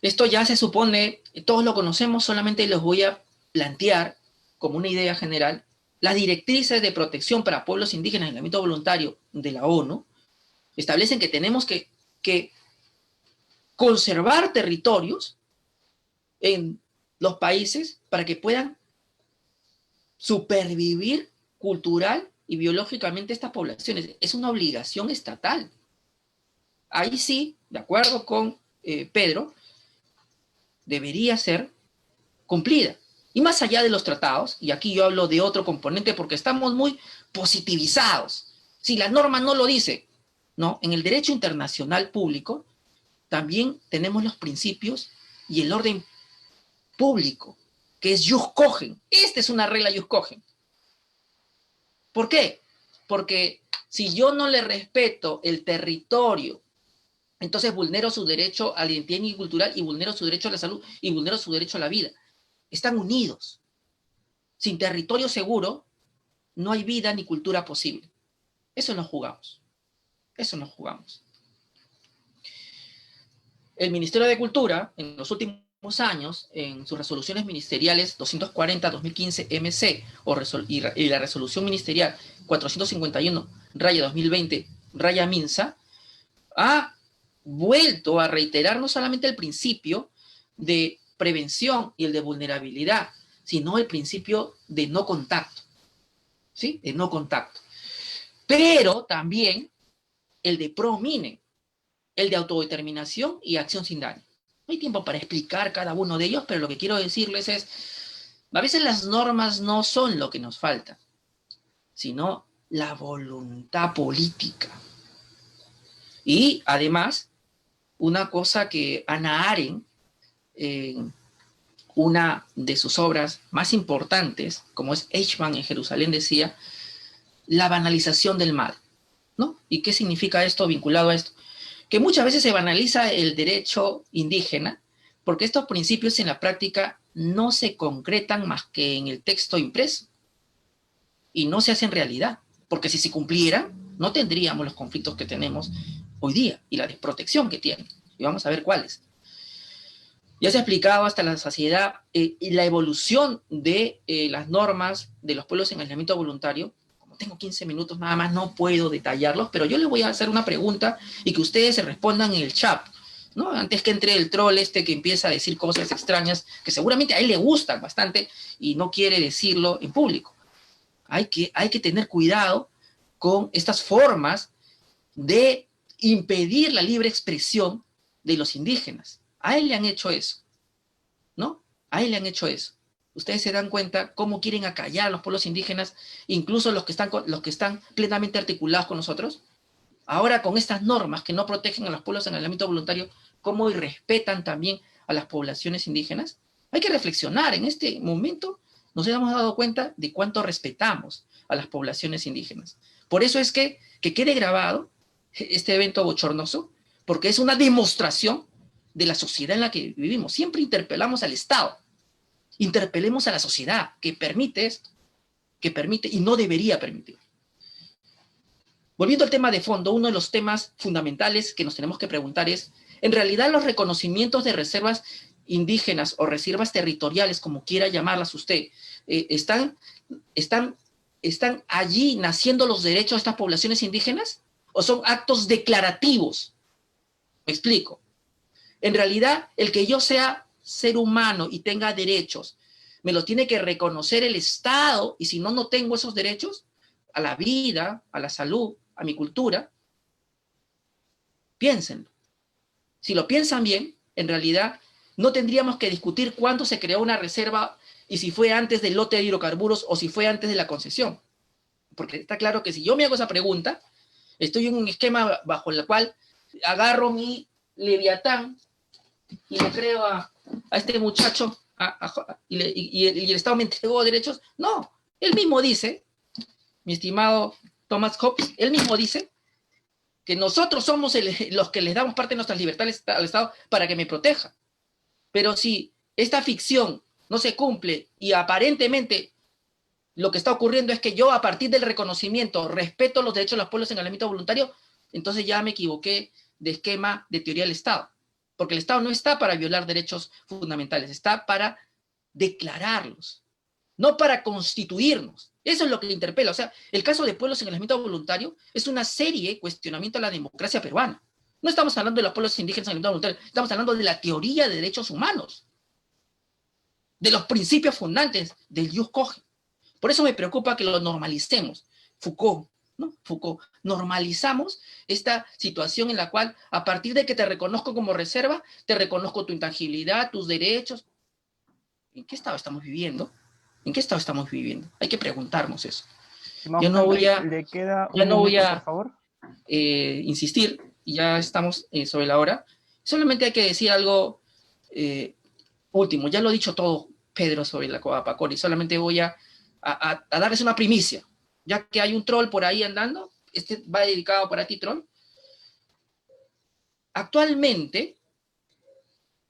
Esto ya se supone, todos lo conocemos, solamente les voy a plantear como una idea general. Las directrices de protección para pueblos indígenas en aislamiento voluntario de la ONU establecen que tenemos que conservar territorios en los países para que puedan supervivir cultural y biológicamente estas poblaciones. Es una obligación estatal. Ahí sí, de acuerdo con Pedro, debería ser cumplida. Y más allá de los tratados, y aquí yo hablo de otro componente porque estamos muy positivizados. Si la norma no lo dice, ¿no? En el derecho internacional público también tenemos los principios y el orden público, que es jus cogens. Esta es una regla jus cogens. ¿Por qué? Porque si yo no le respeto el territorio, entonces vulnero su derecho a la identidad cultural y vulnero su derecho a la salud y vulnero su derecho a la vida. Están unidos. Sin territorio seguro, no hay vida ni cultura posible. Eso nos jugamos. Eso nos jugamos. El Ministerio de Cultura, en los últimos años, en sus resoluciones ministeriales 240-2015 MC y la resolución ministerial 451-2020-MINSA, ha vuelto a reiterar no solamente el principio de prevención y el de vulnerabilidad, sino el principio de no contacto, ¿sí? De no contacto. Pero también el de pro hominem, el de autodeterminación y acción sin daño. No hay tiempo para explicar cada uno de ellos, pero lo que quiero decirles es, a veces las normas no son lo que nos falta, sino la voluntad política. Y además, una cosa que Hannah Arendt, en una de sus obras más importantes, como es Eichmann en Jerusalén, decía, la banalización del mal, ¿no? ¿Y qué significa esto vinculado a esto? Que muchas veces se banaliza el derecho indígena porque estos principios en la práctica no se concretan más que en el texto impreso y no se hacen realidad, porque si se cumplieran, no tendríamos los conflictos que tenemos hoy día y la desprotección que tienen. Y vamos a ver cuáles. Ya se ha explicado hasta la saciedad y la evolución de las normas de los pueblos en aislamiento voluntario. Como tengo 15 minutos nada más, no puedo detallarlos, pero yo les voy a hacer una pregunta y que ustedes se respondan en el chat, ¿no? Antes que entre el troll que empieza a decir cosas extrañas que seguramente a él le gustan bastante y no quiere decirlo en público. Hay que tener cuidado con estas formas de impedir la libre expresión de los indígenas. A él le han hecho eso, ¿no? A él le han hecho eso. Ustedes se dan cuenta cómo quieren acallar a los pueblos indígenas, incluso los que están plenamente articulados con nosotros. Ahora con estas normas que no protegen a los pueblos en aislamiento voluntario, cómo irrespetan también a las poblaciones indígenas. Hay que reflexionar. En este momento nos hemos dado cuenta de cuánto respetamos a las poblaciones indígenas. Por eso es que quede grabado este evento bochornoso, porque es una demostración de la sociedad en la que vivimos. Siempre interpelamos al Estado, interpelemos a la sociedad que permite esto, que permite y no debería permitir. Volviendo al tema de fondo, uno de los temas fundamentales que nos tenemos que preguntar es, en realidad los reconocimientos de reservas indígenas o reservas territoriales, como quiera llamarlas usted, ¿están allí naciendo los derechos de estas poblaciones indígenas? ¿O son actos declarativos? Me explico. En realidad, el que yo sea ser humano y tenga derechos, me lo tiene que reconocer el Estado, y si no, no tengo esos derechos a la vida, a la salud, a mi cultura. Piénsenlo. Si lo piensan bien, en realidad no tendríamos que discutir cuándo se creó una reserva y si fue antes del lote de hidrocarburos o si fue antes de la concesión. Porque está claro que si yo me hago esa pregunta, estoy en un esquema bajo el cual agarro mi Leviatán y le creo a este muchacho y el Estado me entregó derechos. No, él mismo dice, mi estimado Thomas Hobbes, él mismo dice que nosotros somos los que les damos parte de nuestras libertades al Estado para que me proteja. Pero si esta ficción no se cumple y aparentemente lo que está ocurriendo es que yo a partir del reconocimiento respeto los derechos de los pueblos en aislamiento voluntario, entonces ya me equivoqué de esquema de teoría del Estado. Porque el Estado no está para violar derechos fundamentales, está para declararlos, no para constituirnos. Eso es lo que le interpela. O sea, el caso de pueblos en aislamiento voluntario es una serie de cuestionamiento a la democracia peruana. No estamos hablando de los pueblos indígenas en aislamiento voluntario, estamos hablando de la teoría de derechos humanos, de los principios fundantes del jus cogens. Por eso me preocupa que lo normalicemos. Foucault, ¿no? Foucault, normalizamos esta situación en la cual, a partir de que te reconozco como reserva, te reconozco tu intangibilidad, tus derechos. ¿En qué estado estamos viviendo? ¿En qué estado estamos viviendo? Hay que preguntarnos eso. Yo no voy a, le queda ya un no voy minuto, a por favor. insistir, ya estamos sobre la hora. Solamente hay que decir algo último. Ya lo he dicho todo, Pedro, sobre la Coapacori. Solamente voy a darles una primicia, ya que hay un troll por ahí andando. Este va dedicado para ti, troll. Actualmente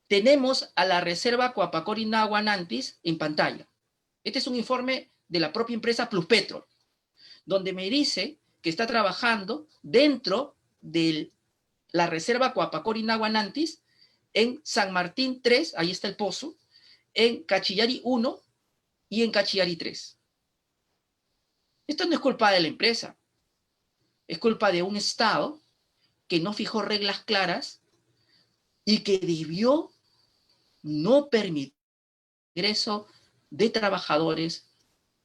tenemos a la reserva Coapacori Nahuanantis en pantalla. Este es un informe de la propia empresa Pluspetrol, donde me dice que está trabajando dentro de la reserva Coapacori Nahuanantis en San Martín 3, ahí está el pozo, en Cachillari 1 y en Cachillari 3. Esto no es culpa de la empresa, es culpa de un Estado que no fijó reglas claras y que debió no permitir ingreso de trabajadores,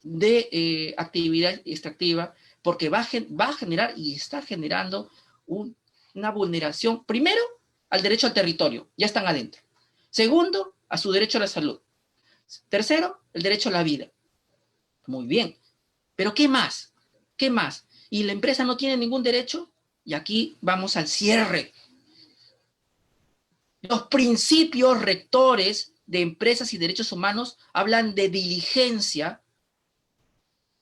de actividad extractiva, porque va a generar y está generando una vulneración, primero, al derecho al territorio, ya están adentro. Segundo, a su derecho a la salud. Tercero, el derecho a la vida. Muy bien, pero ¿qué más? ¿Qué más? ¿Y la empresa no tiene ningún derecho? Y aquí vamos al cierre. Los principios rectores de empresas y derechos humanos hablan de diligencia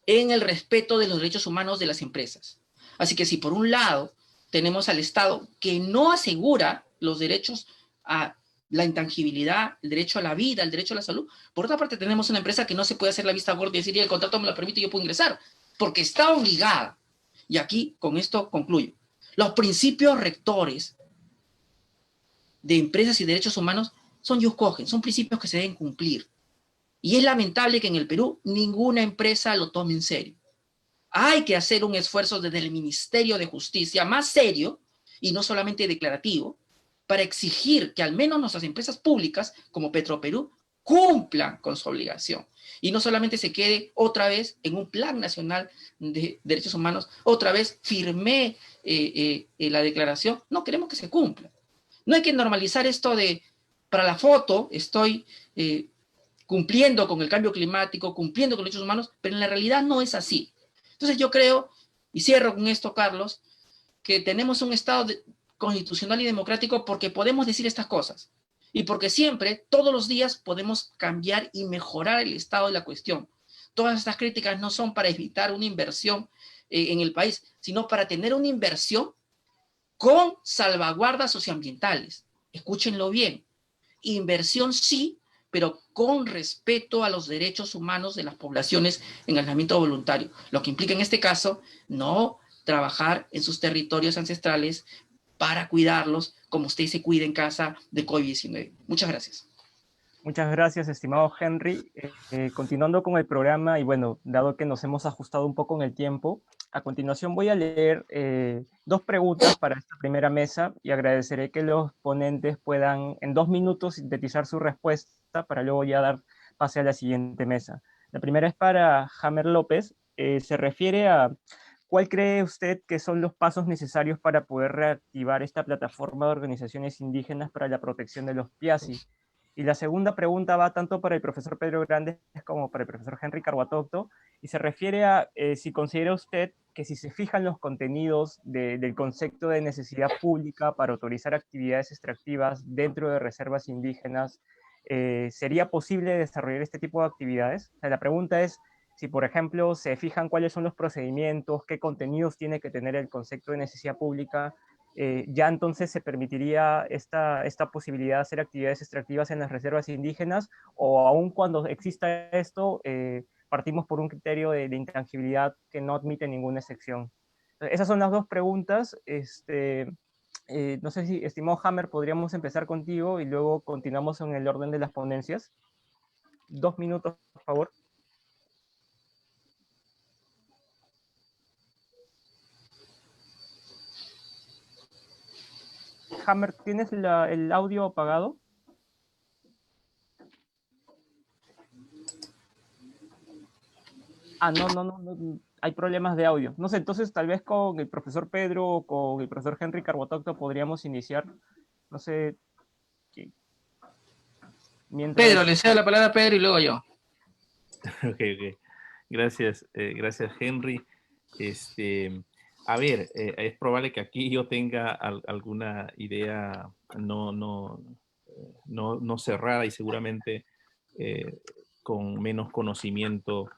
en el respeto de los derechos humanos de las empresas. Así que si por un lado tenemos al Estado que no asegura los derechos a la intangibilidad, el derecho a la vida, el derecho a la salud, por otra parte tenemos una empresa que no se puede hacer la vista gorda y decir, el contrato me lo permite y yo puedo ingresar, porque está obligada. Y aquí con esto concluyo. Los principios rectores de empresas y derechos humanos son jus cogens, son principios que se deben cumplir. Y es lamentable que en el Perú ninguna empresa lo tome en serio. Hay que hacer un esfuerzo desde el Ministerio de Justicia más serio, y no solamente declarativo, para exigir que al menos nuestras empresas públicas, como Petroperú, cumplan con su obligación. Y no solamente se quede otra vez en un Plan Nacional de Derechos Humanos, otra vez firmé la declaración, no queremos que se cumpla. No hay que normalizar esto de, para la foto, estoy cumpliendo con el cambio climático, cumpliendo con los derechos humanos, pero en la realidad no es así. Entonces yo creo, y cierro con esto, Carlos, que tenemos un Estado constitucional y democrático porque podemos decir estas cosas y porque siempre, todos los días, podemos cambiar y mejorar el estado de la cuestión. Todas estas críticas no son para evitar una inversión en el país, sino para tener una inversión con salvaguardas socioambientales. Escúchenlo bien. Inversión sí, pero con respeto a los derechos humanos de las poblaciones en aislamiento voluntario. Lo que implica en este caso no trabajar en sus territorios ancestrales para cuidarlos como usted se cuida en casa de COVID-19. Muchas gracias. Muchas gracias, estimado Henry. Continuando con el programa, y bueno, dado que nos hemos ajustado un poco en el tiempo, a continuación voy a leer dos preguntas para esta primera mesa y agradeceré que los ponentes puedan en 2 minutos sintetizar su respuesta para luego ya dar pase a la siguiente mesa. La primera es para Hammer López. Se refiere a ¿cuál cree usted que son los pasos necesarios para poder reactivar esta plataforma de organizaciones indígenas para la protección de los piasi? Y la segunda pregunta va tanto para el profesor Pedro Grandes como para el profesor Henry Carhuatocto, y se refiere a si considera usted que si se fijan los contenidos del concepto de necesidad pública para autorizar actividades extractivas dentro de reservas indígenas, ¿sería posible desarrollar este tipo de actividades? O sea, la pregunta es si, por ejemplo, se fijan cuáles son los procedimientos, qué contenidos tiene que tener el concepto de necesidad pública, ya entonces se permitiría esta posibilidad de hacer actividades extractivas en las reservas indígenas, o aun cuando exista esto, partimos por un criterio de intangibilidad que no admite ninguna excepción. Esas son las dos preguntas. No sé si, estimado Hammer, podríamos empezar contigo y luego continuamos en el orden de las ponencias. 2 minutos, por favor. Hammer, ¿tienes el audio apagado? Ah, no, hay problemas de audio. No sé, entonces tal vez con el profesor Pedro o con el profesor Henry Carhuatocto podríamos iniciar. No sé. Pedro, le cedo la palabra a Pedro y luego yo. Ok. Gracias, gracias Henry. A ver, es probable que aquí yo tenga alguna idea no cerrada y seguramente con menos conocimiento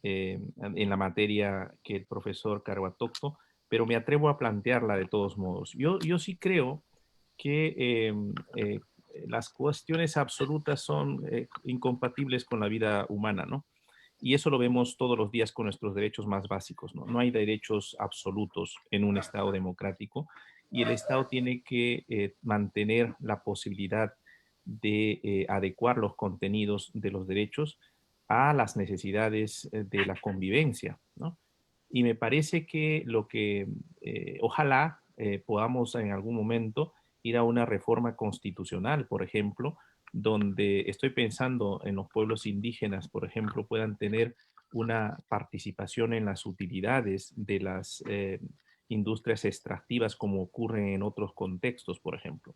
en la materia que el profesor Carhuatocto, pero me atrevo a plantearla de todos modos. Yo sí creo que las cuestiones absolutas son incompatibles con la vida humana, ¿no? Y eso lo vemos todos los días con nuestros derechos más básicos, ¿no? No hay derechos absolutos en un Estado democrático y el Estado tiene que mantener la posibilidad de adecuar los contenidos de los derechos a las necesidades de la convivencia, ¿no? Y me parece que lo que ojalá podamos en algún momento ir a una reforma constitucional, por ejemplo, donde estoy pensando en los pueblos indígenas, por ejemplo, puedan tener una participación en las utilidades de las industrias extractivas como ocurre en otros contextos, por ejemplo.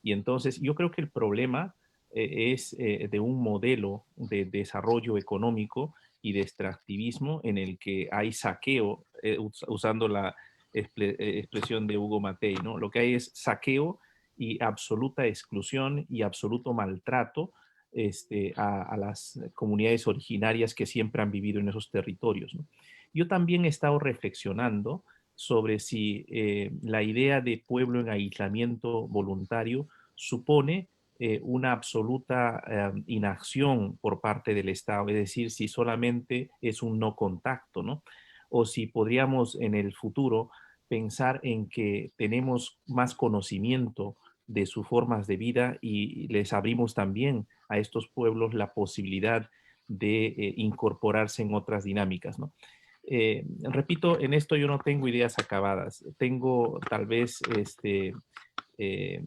Y entonces yo creo que el problema es de un modelo de desarrollo económico y de extractivismo en el que hay saqueo, usando la expresión de Hugo Matei, ¿no? Lo que hay es saqueo y absoluta exclusión y absoluto maltrato a las comunidades originarias que siempre han vivido en esos territorios, ¿no? Yo también he estado reflexionando sobre si la idea de pueblo en aislamiento voluntario supone una absoluta inacción por parte del Estado, es decir, si solamente es un no contacto, ¿no? O si podríamos en el futuro pensar en que tenemos más conocimiento de sus formas de vida y les abrimos también a estos pueblos la posibilidad de incorporarse en otras dinámicas, ¿no? Repito, en esto yo no tengo ideas acabadas, tengo tal vez eh,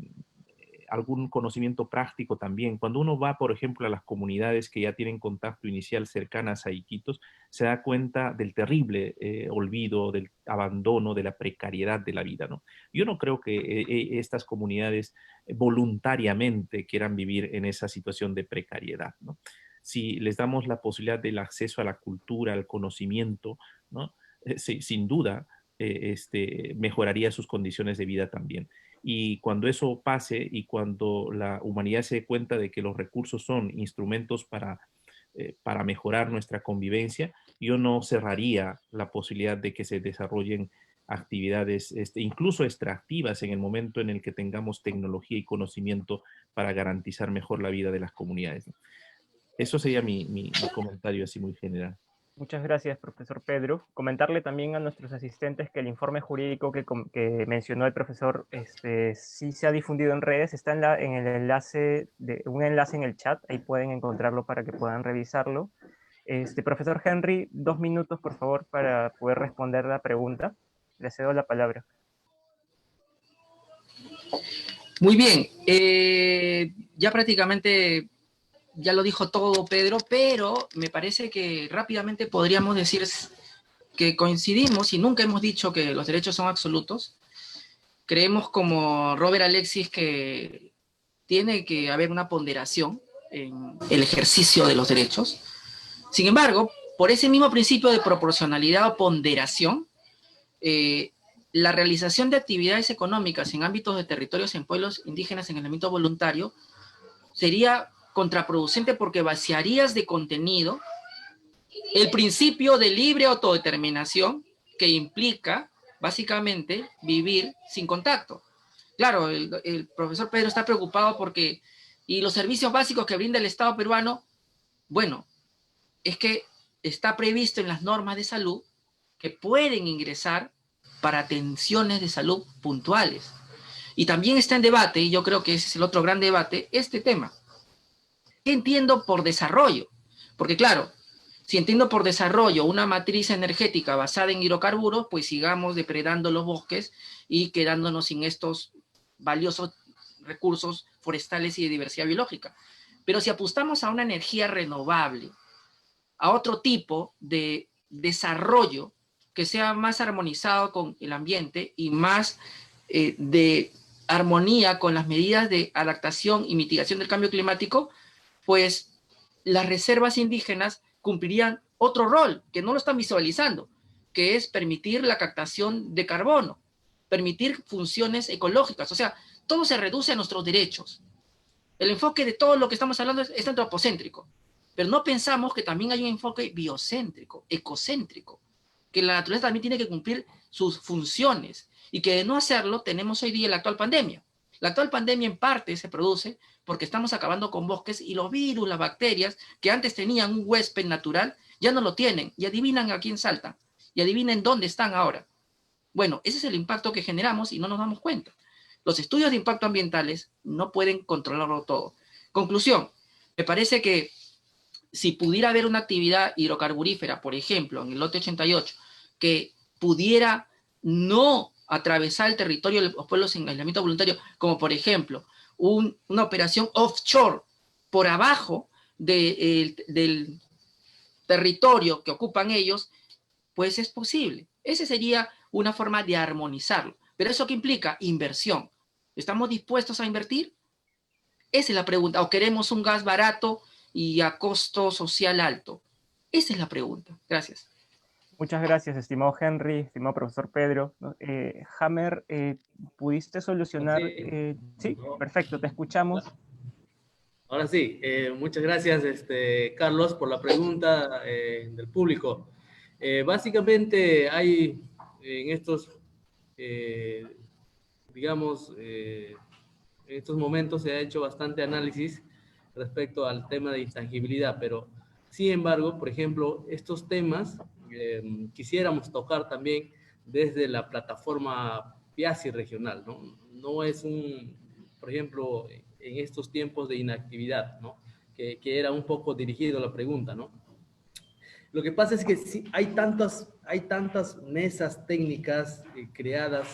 algún conocimiento práctico también. Cuando uno va, por ejemplo, a las comunidades que ya tienen contacto inicial cercanas a Iquitos, se da cuenta del terrible olvido, del abandono, de la precariedad de la vida, ¿no? Yo no creo que estas comunidades voluntariamente quieran vivir en esa situación de precariedad, ¿no? Si les damos la posibilidad del acceso a la cultura, al conocimiento, ¿no? Sin duda, mejoraría sus condiciones de vida también. Y cuando eso pase y cuando la humanidad se dé cuenta de que los recursos son instrumentos para mejorar nuestra convivencia, yo no cerraría la posibilidad de que se desarrollen actividades incluso extractivas en el momento en el que tengamos tecnología y conocimiento para garantizar mejor la vida de las comunidades, ¿no? Eso sería mi comentario así muy general. Muchas gracias, profesor Pedro. Comentarle también a nuestros asistentes que el informe jurídico que mencionó el profesor sí se ha difundido en redes, está en el enlace un enlace en el chat, ahí pueden encontrarlo para que puedan revisarlo. Profesor Henry, 2 minutos, por favor, para poder responder la pregunta. Le cedo la palabra. Muy bien. Ya prácticamente ya lo dijo todo Pedro, pero me parece que rápidamente podríamos decir que coincidimos y nunca hemos dicho que los derechos son absolutos. Creemos como Robert Alexis que tiene que haber una ponderación en el ejercicio de los derechos. Sin embargo, por ese mismo principio de proporcionalidad o ponderación, la realización de actividades económicas en ámbitos de territorios en pueblos indígenas en el ámbito voluntario sería contraproducente porque vaciarías de contenido el principio de libre autodeterminación que implica básicamente vivir sin contacto. Claro, el profesor Pedro está preocupado porque, ¿y los servicios básicos que brinda el Estado peruano? Bueno, es que está previsto en las normas de salud que pueden ingresar para atenciones de salud puntuales. Y también está en debate, y yo creo que ese es el otro gran debate, este tema. ¿Qué entiendo por desarrollo? Porque claro, si entiendo por desarrollo una matriz energética basada en hidrocarburos, pues sigamos depredando los bosques y quedándonos sin estos valiosos recursos forestales y de diversidad biológica. Pero si apostamos a una energía renovable, a otro tipo de desarrollo que sea más armonizado con el ambiente y más de armonía con las medidas de adaptación y mitigación del cambio climático, pues las reservas indígenas cumplirían otro rol que no lo están visualizando, que es permitir la captación de carbono, permitir funciones ecológicas. O sea, todo se reduce a nuestros derechos. El enfoque de todo lo que estamos hablando es antropocéntrico, pero no pensamos que también hay un enfoque biocéntrico, ecocéntrico, que la naturaleza también tiene que cumplir sus funciones y que de no hacerlo tenemos hoy día la actual pandemia. La actual pandemia en parte se produce porque estamos acabando con bosques y los virus, las bacterias que antes tenían un huésped natural, ya no lo tienen y adivinan a quién saltan y adivinen dónde están ahora. Bueno, ese es el impacto que generamos y no nos damos cuenta. Los estudios de impacto ambientales no pueden controlarlo todo. Conclusión, me parece que si pudiera haber una actividad hidrocarburífera, por ejemplo, en el lote 88, que pudiera no atravesar el territorio de los pueblos en aislamiento voluntario, como por ejemplo una operación offshore por abajo del territorio que ocupan ellos, pues es posible. Esa sería una forma de armonizarlo. Pero ¿eso qué implica? Inversión. ¿Estamos dispuestos a invertir? Esa es la pregunta. ¿O queremos un gas barato y a costo social alto? Esa es la pregunta. Gracias. Muchas gracias, estimado Henry, estimado profesor Pedro. Hammer, ¿pudiste solucionar? Sí, perfecto, te escuchamos. Ahora sí, muchas gracias, Carlos, por la pregunta del público. Básicamente hay en estos, digamos, en estos momentos se ha hecho bastante análisis respecto al tema de intangibilidad, pero sin embargo, por ejemplo, estos temas quisiéramos tocar también desde la plataforma Piazzi regional, ¿no? No es por ejemplo, en estos tiempos de inactividad, ¿no? Que era un poco dirigido la pregunta, ¿no? Lo que pasa es que sí, hay tantas mesas técnicas creadas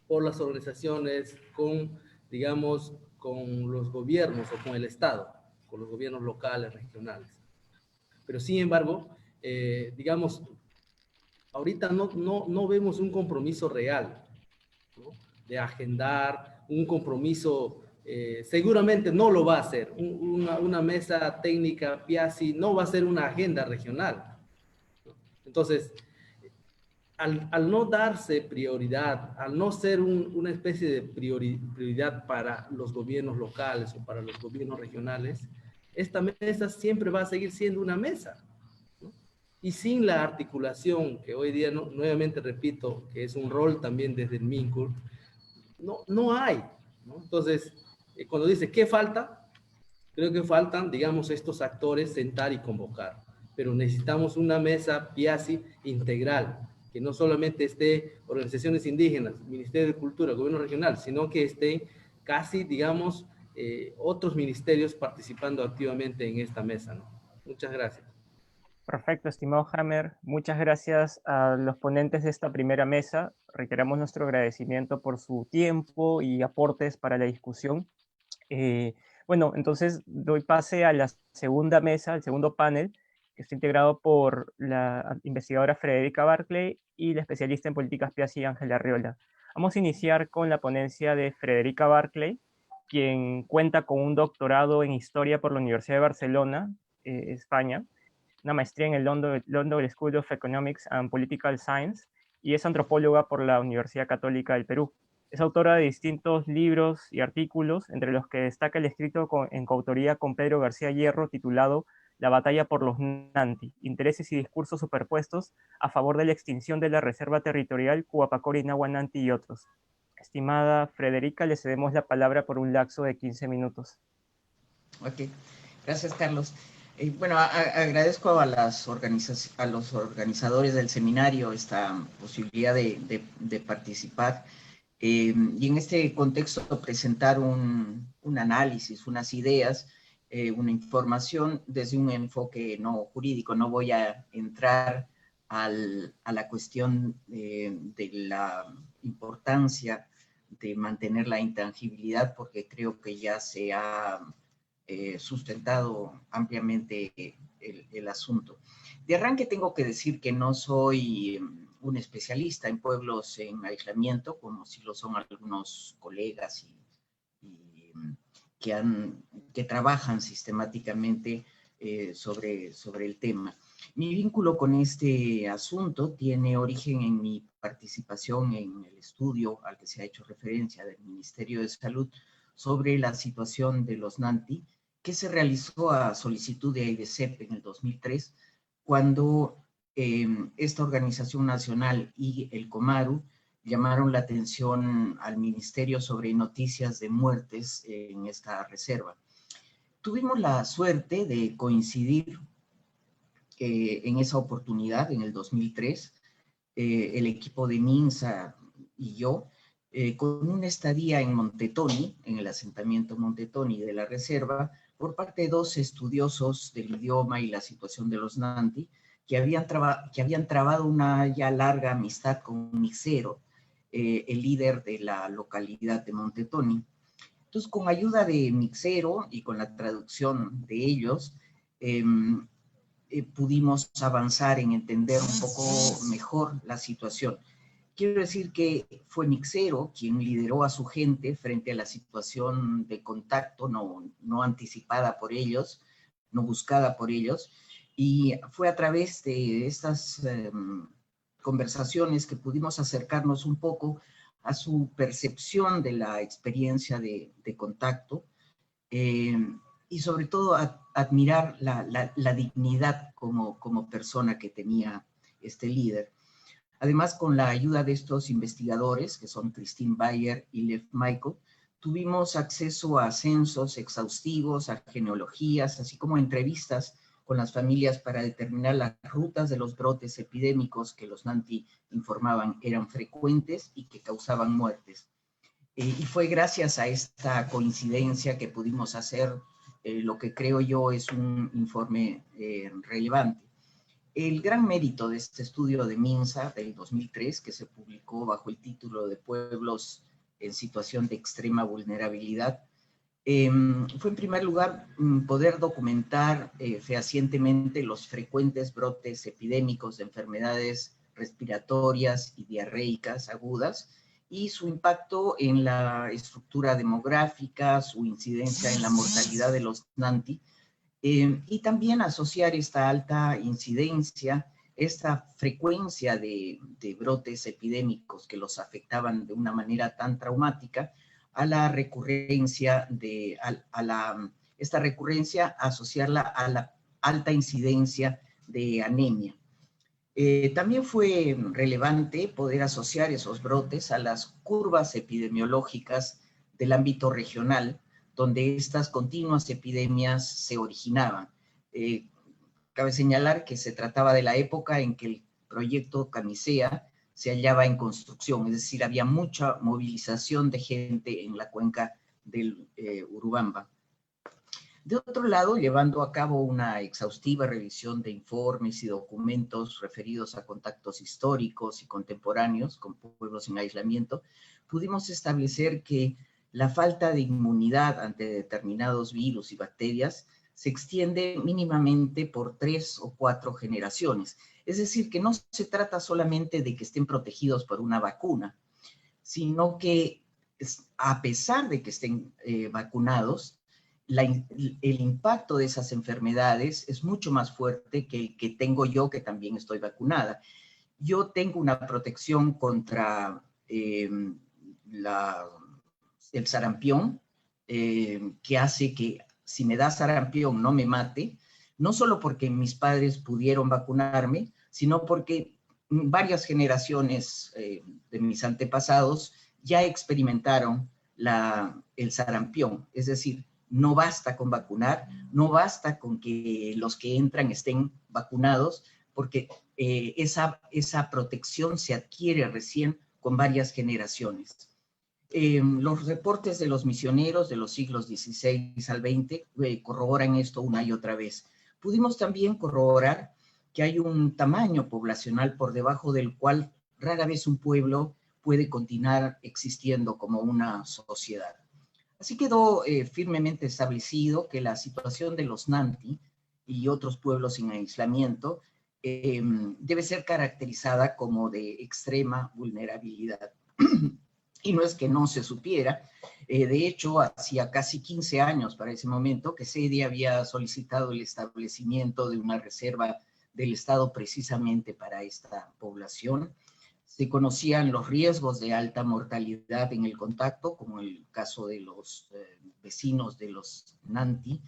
por las organizaciones con, digamos, con los gobiernos o con el Estado, con los gobiernos locales, regionales. Pero sin embargo, digamos, ahorita no vemos un compromiso real, ¿no? De agendar un compromiso, seguramente no lo va a hacer. Una mesa técnica Piazzi no va a ser una agenda regional, ¿no? Entonces, al no darse prioridad, al no ser una especie de prioridad para los gobiernos locales o para los gobiernos regionales, esta mesa siempre va a seguir siendo una mesa, ¿no? Y sin la articulación, que hoy día, nuevamente repito, que es un rol también desde el MINCUR, no hay, ¿no? Entonces, cuando dice, ¿qué falta? Creo que faltan, digamos, estos actores sentar y convocar, pero necesitamos una mesa Piazzi integral, que no solamente esté organizaciones indígenas, Ministerio de Cultura, Gobierno Regional, sino que esté casi, digamos, otros ministerios participando activamente en esta mesa, ¿no? Muchas gracias. Perfecto, estimado Hammer. Muchas gracias a los ponentes de esta primera mesa. Reiteramos nuestro agradecimiento por su tiempo y aportes para la discusión. Bueno, entonces doy pase a la segunda mesa, al segundo panel, que está integrado por la investigadora Frederica Barclay y la especialista en políticas Piazzi, Ángela Arriola. Vamos a iniciar con la ponencia de Frederica Barclay, quien cuenta con un doctorado en Historia por la Universidad de Barcelona, España, una maestría en el London School of Economics and Political Science, y es antropóloga por la Universidad Católica del Perú. Es autora de distintos libros y artículos, entre los que destaca el escrito en coautoría con Pedro García Hierro titulado La batalla por los Nanti, intereses y discursos superpuestos a favor de la extinción de la Reserva Territorial Cuapacori, Nahua Nanti y otros. Estimada Frederica, le cedemos la palabra por un lapso de 15 minutos. Ok, gracias Carlos. Bueno, agradezco a los organizadores del seminario esta posibilidad de participar y en este contexto presentar un análisis, unas ideas, una información desde un enfoque no jurídico. No voy a entrar a la cuestión de la importancia de mantener la intangibilidad, porque creo que ya se ha sustentado ampliamente el asunto. De arranque tengo que decir que no soy un especialista en pueblos en aislamiento, como si lo son algunos colegas que trabajan sistemáticamente sobre el tema. Mi vínculo con este asunto tiene origen en mi participación en el estudio al que se ha hecho referencia del Ministerio de Salud sobre la situación de los Nanti, que se realizó a solicitud de AIDESEP en el 2003, cuando esta organización nacional y el Comaru llamaron la atención al Ministerio sobre noticias de muertes en esta reserva. Tuvimos la suerte de coincidir en esa oportunidad, en el 2003, el equipo de MINSA y yo, con una estadía en Montetoni, en el asentamiento Montetoni de la reserva, por parte de dos estudiosos del idioma y la situación de los Nanti, que habían trabado una ya larga amistad con Mixero, el líder de la localidad de Montetoni. Entonces, con ayuda de Mixero y con la traducción de ellos, pudimos avanzar en entender un poco mejor la situación. Quiero decir que fue Mixero quien lideró a su gente frente a la situación de contacto no anticipada por ellos, no buscada por ellos, y fue a través de estas conversaciones que pudimos acercarnos un poco a su percepción de la experiencia de contacto, y sobre todo admirar la dignidad como persona que tenía este líder. Además, con la ayuda de estos investigadores, que son Christine Bayer y Lev Michael, tuvimos acceso a censos exhaustivos, a genealogías, así como entrevistas con las familias para determinar las rutas de los brotes epidémicos que los Nanti informaban eran frecuentes y que causaban muertes. Y fue gracias a esta coincidencia que pudimos hacer lo que creo yo es un informe relevante. El gran mérito de este estudio de MINSA del 2003, que se publicó bajo el título de Pueblos en situación de extrema vulnerabilidad, fue en primer lugar poder documentar fehacientemente los frecuentes brotes epidémicos de enfermedades respiratorias y diarreicas agudas y su impacto en la estructura demográfica, su incidencia en la mortalidad de los Nanti, y también asociar esta alta incidencia, esta frecuencia de brotes epidémicos que los afectaban de una manera tan traumática a la recurrencia, esta recurrencia asociarla a la alta incidencia de anemia. También fue relevante poder asociar esos brotes a las curvas epidemiológicas del ámbito regional, donde estas continuas epidemias se originaban. Cabe señalar que se trataba de la época en que el proyecto Camisea se hallaba en construcción, es decir, había mucha movilización de gente en la cuenca del Urubamba. De otro lado, llevando a cabo una exhaustiva revisión de informes y documentos referidos a contactos históricos y contemporáneos con pueblos en aislamiento, pudimos establecer que la falta de inmunidad ante determinados virus y bacterias se extiende mínimamente por 3 o 4 generaciones. Es decir, que no se trata solamente de que estén protegidos por una vacuna, sino que a pesar de que estén vacunados, el impacto de esas enfermedades es mucho más fuerte que el que tengo yo, que también estoy vacunada. Yo tengo una protección contra el sarampión, que hace que si me da sarampión no me mate, no solo porque mis padres pudieron vacunarme, sino porque varias generaciones de mis antepasados ya experimentaron el sarampión. Es decir, no basta con vacunar, no basta con que los que entran estén vacunados, porque esa protección se adquiere recién con varias generaciones. Los reportes de los misioneros de los siglos XVI al XX corroboran esto una y otra vez. Pudimos también corroborar que hay un tamaño poblacional por debajo del cual rara vez un pueblo puede continuar existiendo como una sociedad. Así quedó firmemente establecido que la situación de los Nanti y otros pueblos en aislamiento debe ser caracterizada como de extrema vulnerabilidad. Y no es que no se supiera, de hecho, hacía casi 15 años para ese momento que CEDI había solicitado el establecimiento de una reserva del Estado precisamente para esta población. Se conocían los riesgos de alta mortalidad en el contacto, como el caso de los vecinos de los Nanti,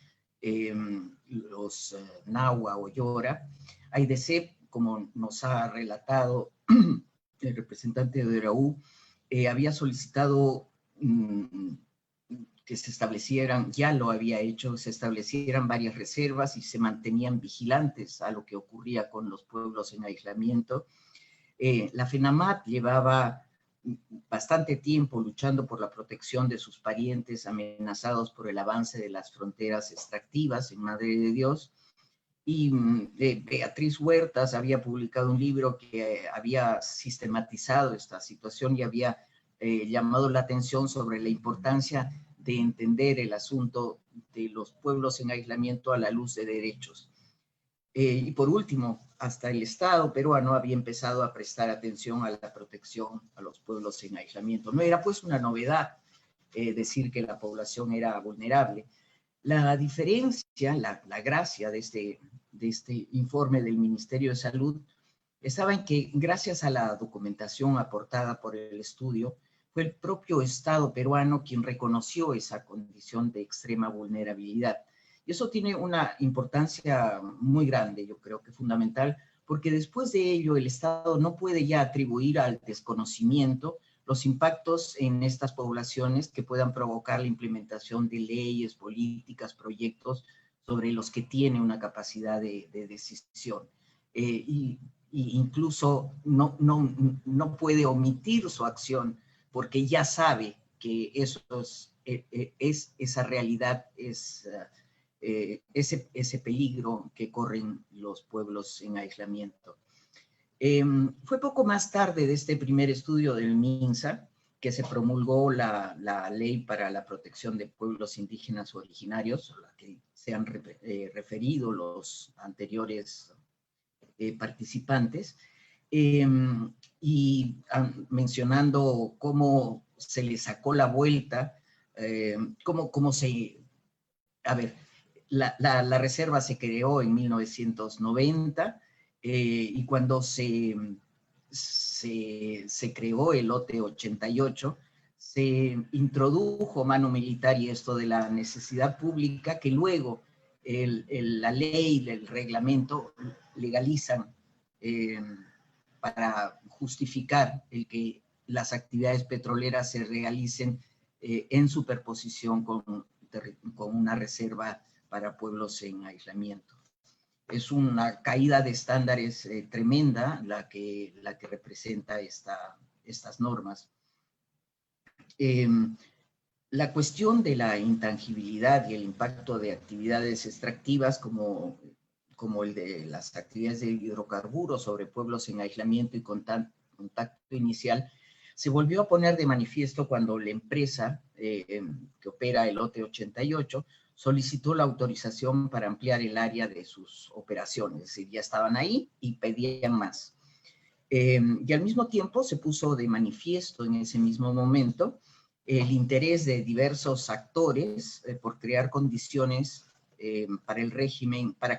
los Nahua o Yora. AIDC, como nos ha relatado el representante de OERAU, había solicitado que se establecieran, ya lo había hecho, se establecieran varias reservas y se mantenían vigilantes a lo que ocurría con los pueblos en aislamiento. La FENAMAT llevaba bastante tiempo luchando por la protección de sus parientes amenazados por el avance de las fronteras extractivas en Madre de Dios. Y Beatriz Huertas había publicado un libro que había sistematizado esta situación y había llamado la atención sobre la importancia de entender el asunto de los pueblos en aislamiento a la luz de derechos. Y por último, hasta el Estado peruano había empezado a prestar atención a la protección a los pueblos en aislamiento. No era pues una novedad decir que la población era vulnerable. La diferencia, la gracia de este informe del Ministerio de Salud estaba en que, gracias a la documentación aportada por el estudio, fue el propio Estado peruano quien reconoció esa condición de extrema vulnerabilidad. Y eso tiene una importancia muy grande, yo creo que fundamental, porque después de ello el Estado no puede ya atribuir al desconocimiento los impactos en estas poblaciones que puedan provocar la implementación de leyes, políticas, proyectos sobre los que tiene una capacidad de decisión. Y incluso no puede omitir su acción porque ya sabe que eso esa realidad, ese peligro que corren los pueblos en aislamiento. Fue poco más tarde de este primer estudio del MINSA que se promulgó la Ley para la Protección de Pueblos Indígenas Originarios, a la que se han referido los anteriores participantes, y mencionando cómo se le sacó la vuelta, cómo se... A ver, la reserva se creó en 1990, y cuando se creó el lote 88, se introdujo mano militar y esto de la necesidad pública que luego la ley, el reglamento legalizan para justificar el que las actividades petroleras se realicen en superposición con una reserva para pueblos en aislamiento. Es una caída de estándares tremenda la que representa estas normas. La cuestión de la intangibilidad y el impacto de actividades extractivas como el de las actividades de hidrocarburos sobre pueblos en aislamiento y contacto inicial, se volvió a poner de manifiesto cuando la empresa que opera el lote 88 solicitó la autorización para ampliar el área de sus operaciones, es decir, ya estaban ahí y pedían más. Y al mismo tiempo se puso de manifiesto en ese mismo momento el interés de diversos actores por crear condiciones para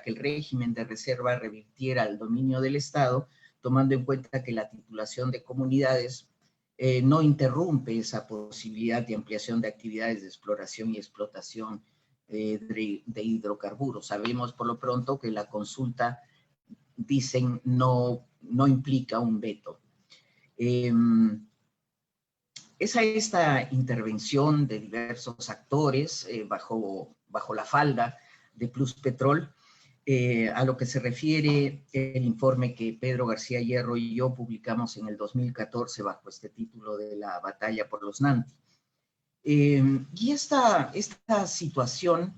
que el régimen de reserva revirtiera al dominio del Estado, tomando en cuenta que la titulación de comunidades no interrumpe esa posibilidad de ampliación de actividades de exploración y explotación de hidrocarburos. Sabemos por lo pronto que la consulta, dicen, no implica un veto. Esta intervención de diversos actores bajo la falda de Pluspetrol, a lo que se refiere el informe que Pedro García Hierro y yo publicamos en el 2014 bajo este título de la batalla por los Nanti. Y esta situación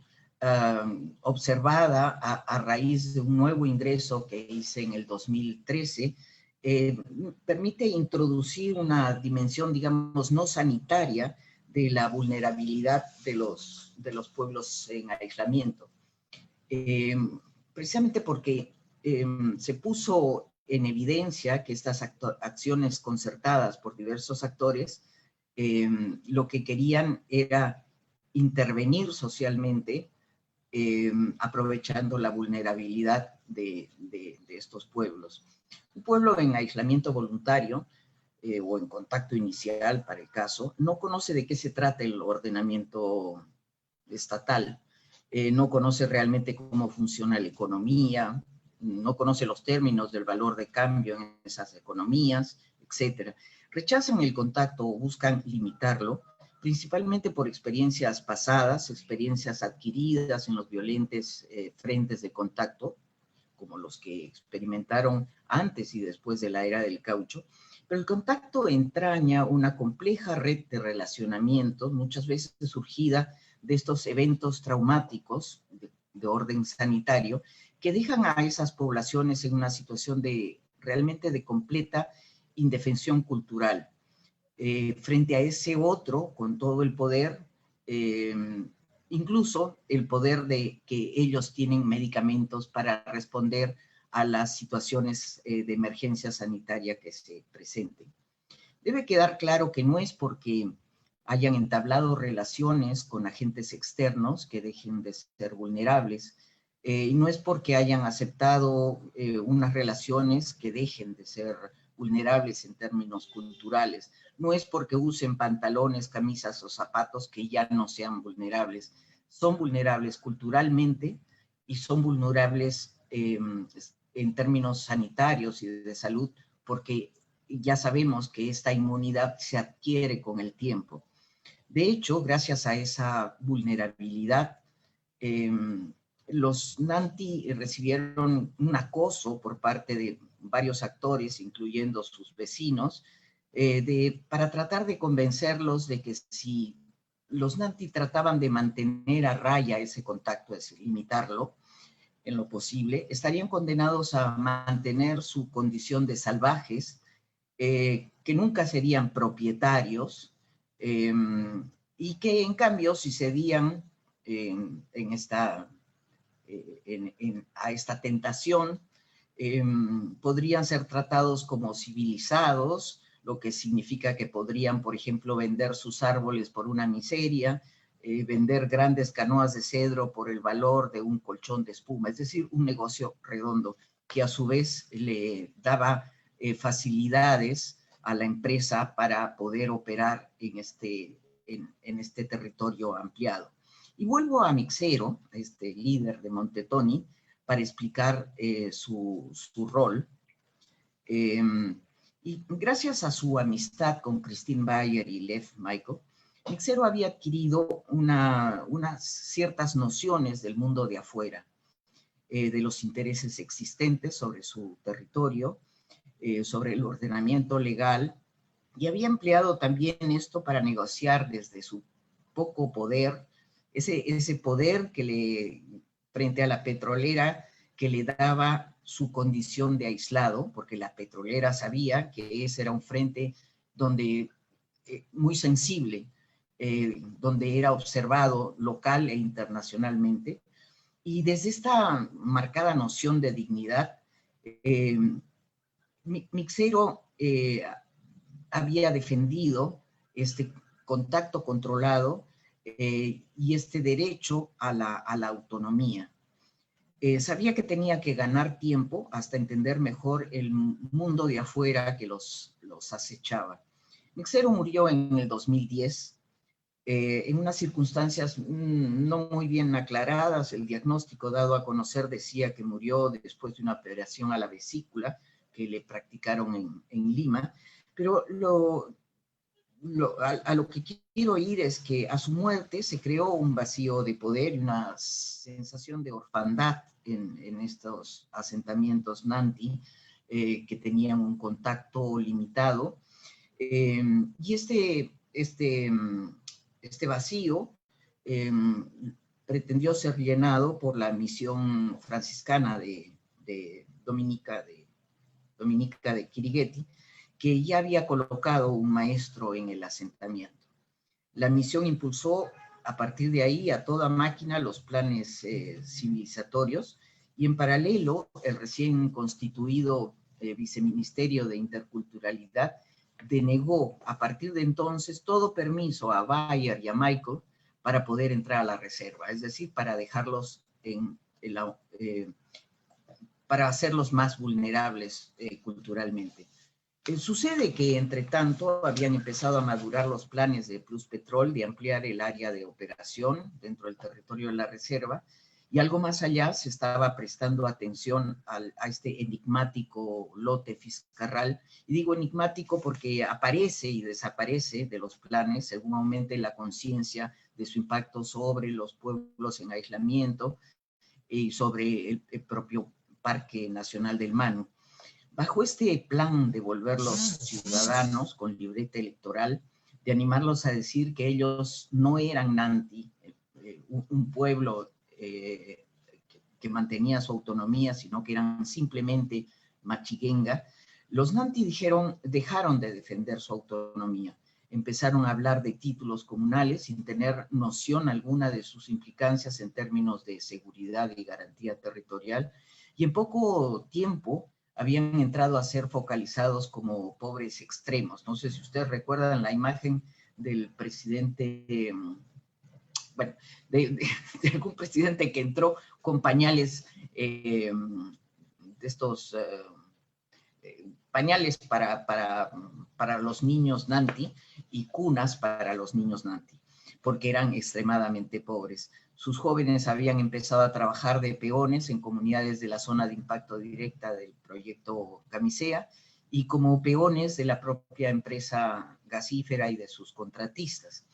observada a raíz de un nuevo ingreso que hice en el 2013, permite introducir una dimensión, digamos, no sanitaria de la vulnerabilidad de los pueblos en aislamiento. Precisamente porque se puso en evidencia que estas acciones concertadas por diversos actores lo que querían era intervenir socialmente, aprovechando la vulnerabilidad de estos pueblos. Un pueblo en aislamiento voluntario o en contacto inicial, para el caso, no conoce de qué se trata el ordenamiento estatal, no conoce realmente cómo funciona la economía, no conoce los términos del valor de cambio en esas economías, etc. Rechazan el contacto o buscan limitarlo, principalmente por experiencias pasadas, experiencias adquiridas en los violentos frentes de contacto, como los que experimentaron antes y después de la era del caucho, pero el contacto entraña una compleja red de relacionamientos, muchas veces surgida de estos eventos traumáticos de orden sanitario, que dejan a esas poblaciones en una situación realmente de completa indefensión cultural. Frente a ese otro, con todo el poder, incluso el poder de que ellos tienen medicamentos para responder a las situaciones de emergencia sanitaria que se presenten. Debe quedar claro que no es porque hayan entablado relaciones con agentes externos que dejen de ser vulnerables, y no es porque hayan aceptado unas relaciones que dejen de ser vulnerables en términos culturales. No es porque usen pantalones, camisas o zapatos que ya no sean vulnerables. Son vulnerables culturalmente y son vulnerables en términos sanitarios y de salud, porque ya sabemos que esta inmunidad se adquiere con el tiempo. De hecho, gracias a esa vulnerabilidad, los Nanti recibieron un acoso por parte de varios actores, incluyendo sus vecinos, para tratar de convencerlos de que si los Nanti trataban de mantener a raya ese contacto, es limitarlo en lo posible, estarían condenados a mantener su condición de salvajes, que nunca serían propietarios, y que en cambio si cedían a esta tentación, podrían ser tratados como civilizados, lo que significa que podrían, por ejemplo, vender sus árboles por una miseria, vender grandes canoas de cedro por el valor de un colchón de espuma, es decir, un negocio redondo que a su vez le daba facilidades a la empresa para poder operar en este territorio ampliado. Y vuelvo a Mixero, este líder de Montetoni, para explicar su rol. Y gracias a su amistad con Christine Bayer y Lev Michael, Mixero había adquirido unas ciertas nociones del mundo de afuera, de los intereses existentes sobre su territorio, sobre el ordenamiento legal, y había empleado también esto para negociar desde su poco poder, ese poder frente a la petrolera, que le daba su condición de aislado, porque la petrolera sabía que ese era un frente muy sensible, donde era observado local e internacionalmente, y desde esta marcada noción de dignidad, Mixero había defendido este contacto controlado y este derecho a la autonomía. Sabía que tenía que ganar tiempo hasta entender mejor el mundo de afuera que los acechaba. Mixero murió en el 2010, en unas circunstancias no muy bien aclaradas. El diagnóstico dado a conocer decía que murió después de una operación a la vesícula que le practicaron en Lima, pero a lo que quiero ir es que a su muerte se creó un vacío de poder y una sensación de orfandad en estos asentamientos Nanti, que tenían un contacto limitado, y este vacío pretendió ser llenado por la misión franciscana de Dominica de Quiriguetti, que ya había colocado un maestro en el asentamiento. La misión impulsó a partir de ahí a toda máquina los planes civilizatorios, y en paralelo el recién constituido Viceministerio de Interculturalidad denegó a partir de entonces todo permiso a Bayer y a Michael para poder entrar a la reserva, es decir, para dejarlos para hacerlos más vulnerables culturalmente. Sucede que, entre tanto, habían empezado a madurar los planes de Pluspetrol de ampliar el área de operación dentro del territorio de la reserva, y algo más allá se estaba prestando atención a este enigmático lote Fiscarral. Y digo enigmático porque aparece y desaparece de los planes según aumente la conciencia de su impacto sobre los pueblos en aislamiento y sobre el propio Parque Nacional del Manu. Bajo este plan de volverlos ciudadanos con libreta electoral, de animarlos a decir que ellos no eran Nanti, un pueblo que mantenía su autonomía, sino que eran simplemente Machiguenga, los Nanti dejaron de defender su autonomía. empezaron a hablar de títulos comunales sin tener noción alguna de sus implicancias en términos de seguridad y garantía territorial, y en poco tiempo habían entrado a ser focalizados como pobres extremos. No sé si ustedes recuerdan la imagen del presidente, bueno, de algún presidente que entró con pañales, de estos pañales para los niños Nanti y cunas para los niños Nanti, porque eran extremadamente pobres. Sus jóvenes habían empezado a trabajar de peones en comunidades de la zona de impacto directa del proyecto Camisea y como peones de la propia empresa gasífera y de sus contratistas.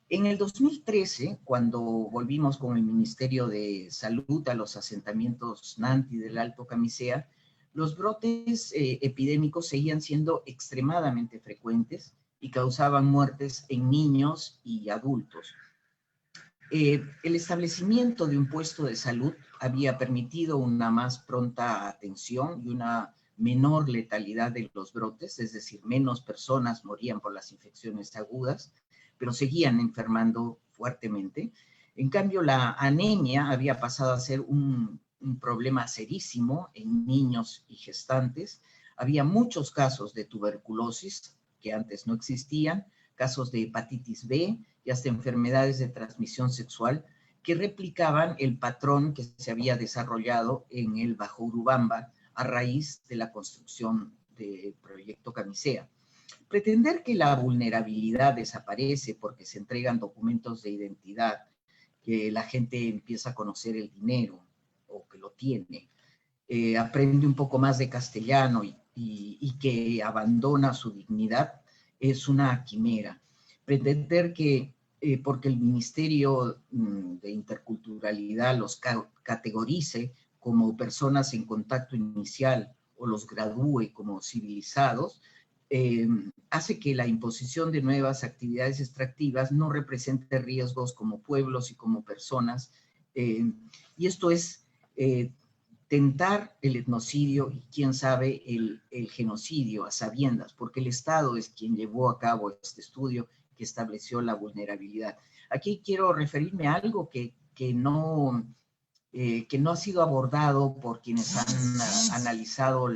En el 2013, cuando volvimos con el Ministerio de Salud a los asentamientos Nanti del Alto Camisea, los brotes epidémicos seguían siendo extremadamente frecuentes y causaban muertes en niños y adultos. El establecimiento de un puesto de salud había permitido una más pronta atención y una menor letalidad de los brotes, es decir, menos personas morían por las infecciones agudas, pero seguían enfermando fuertemente. En cambio, la anemia había pasado a ser un problema serísimo en niños y gestantes. Había muchos casos de tuberculosis que antes no existían, casos de hepatitis B y hasta enfermedades de transmisión sexual que replicaban el patrón que se había desarrollado en el Bajo Urubamba a raíz de la construcción del proyecto Camisea. Pretender que la vulnerabilidad desaparece porque se entregan documentos de identidad, que la gente empieza a conocer el dinero o que lo tiene, aprende un poco más de castellano y que abandona su dignidad, es una quimera. Pretender que porque el Ministerio de Interculturalidad los categorice como personas en contacto inicial o los gradúe como civilizados, hace que la imposición de nuevas actividades extractivas no represente riesgos como pueblos y como personas. Y esto es tentar el etnocidio y, quién sabe, el genocidio a sabiendas, porque el Estado es quien llevó a cabo este estudio que estableció la vulnerabilidad. Aquí quiero referirme a algo que no ha sido abordado por quienes han analizado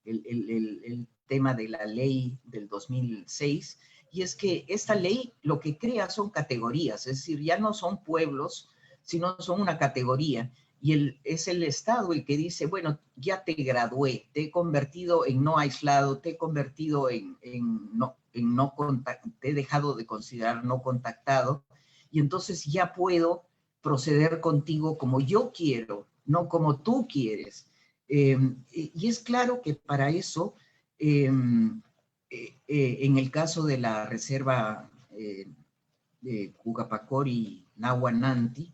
el tema de la ley del 2006, y es que esta ley lo que crea son categorías, es decir, ya no son pueblos, sino son una categoría, y es el Estado el que dice, bueno, ya te gradué, te he convertido en no aislado, te he convertido te he dejado de considerar no contactado, y entonces ya puedo proceder contigo como yo quiero, no como tú quieres. Y es claro que para eso, en el caso de la reserva de Cugapacori Nahuananti,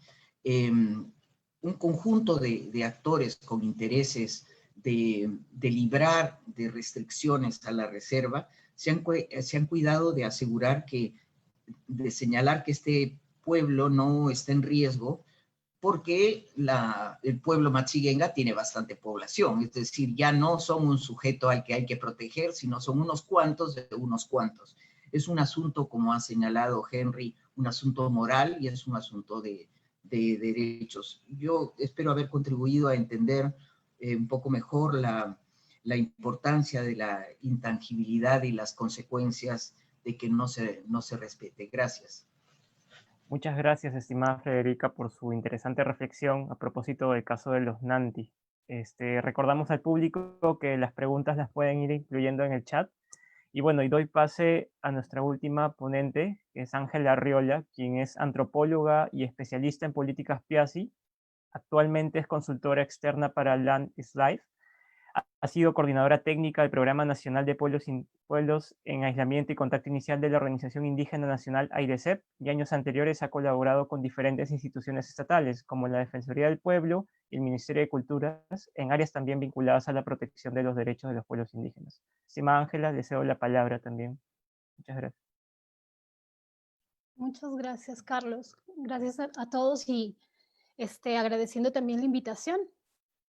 un conjunto de actores con intereses de librar de restricciones a la reserva se han cuidado de asegurar de señalar que este pueblo no está en riesgo porque el pueblo Matsiganga tiene bastante población, es decir, ya no son un sujeto al que hay que proteger, sino son unos cuantos de unos cuantos. Es un asunto, como ha señalado Henry, un asunto moral y es un asunto de derechos. Yo espero haber contribuido a entender un poco mejor la importancia de la intangibilidad y las consecuencias de que no se respete. Gracias. Muchas gracias, estimada Federica, por su interesante reflexión a propósito del caso de los Nanti. Recordamos al público que las preguntas las pueden ir incluyendo en el chat. Y bueno, y doy pase a nuestra última ponente, que es Ángela Arriola, quien es antropóloga y especialista en políticas Piasi. Actualmente es consultora externa para Land is Life. Ha sido coordinadora técnica del Programa Nacional de Pueblos en Aislamiento y Contacto Inicial de la Organización Indígena Nacional AIDESEP, y años anteriores ha colaborado con diferentes instituciones estatales, como la Defensoría del Pueblo y el Ministerio de Culturas, en áreas también vinculadas a la protección de los derechos de los pueblos indígenas. Estimada Ángela, deseo la palabra también. Muchas gracias. Muchas gracias, Carlos. Gracias a todos y agradeciendo también la invitación.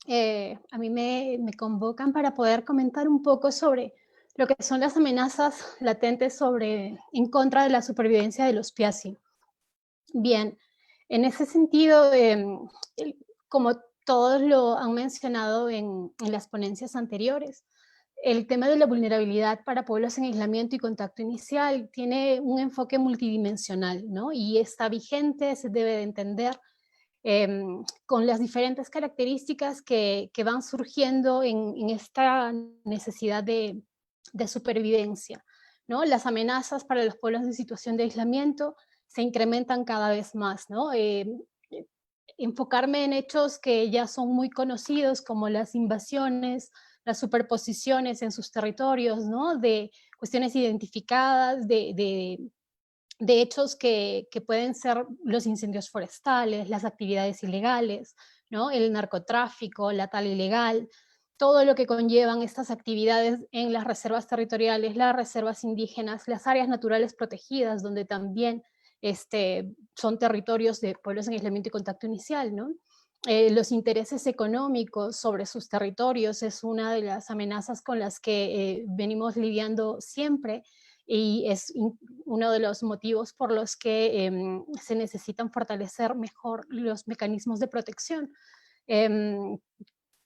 A mí me convocan para poder comentar un poco sobre lo que son las amenazas latentes en contra de la supervivencia de los Piasi. Bien, en ese sentido, como todos lo han mencionado en las ponencias anteriores, el tema de la vulnerabilidad para pueblos en aislamiento y contacto inicial tiene un enfoque multidimensional, ¿no? Y está vigente, se debe de entender con las diferentes características que van surgiendo en esta necesidad de supervivencia, ¿no? Las amenazas para los pueblos en situación de aislamiento se incrementan cada vez más, ¿no? Enfocarme en hechos que ya son muy conocidos, como las invasiones, las superposiciones en sus territorios, ¿no? De cuestiones identificadas, de hechos que pueden ser los incendios forestales, las actividades ilegales, ¿no? El narcotráfico, la tala ilegal, todo lo que conllevan estas actividades en las reservas territoriales, las reservas indígenas, las áreas naturales protegidas, donde también son territorios de pueblos en aislamiento y contacto inicial, ¿no? Los intereses económicos sobre sus territorios es una de las amenazas con las que venimos lidiando siempre, y es uno de los motivos por los que se necesitan fortalecer mejor los mecanismos de protección.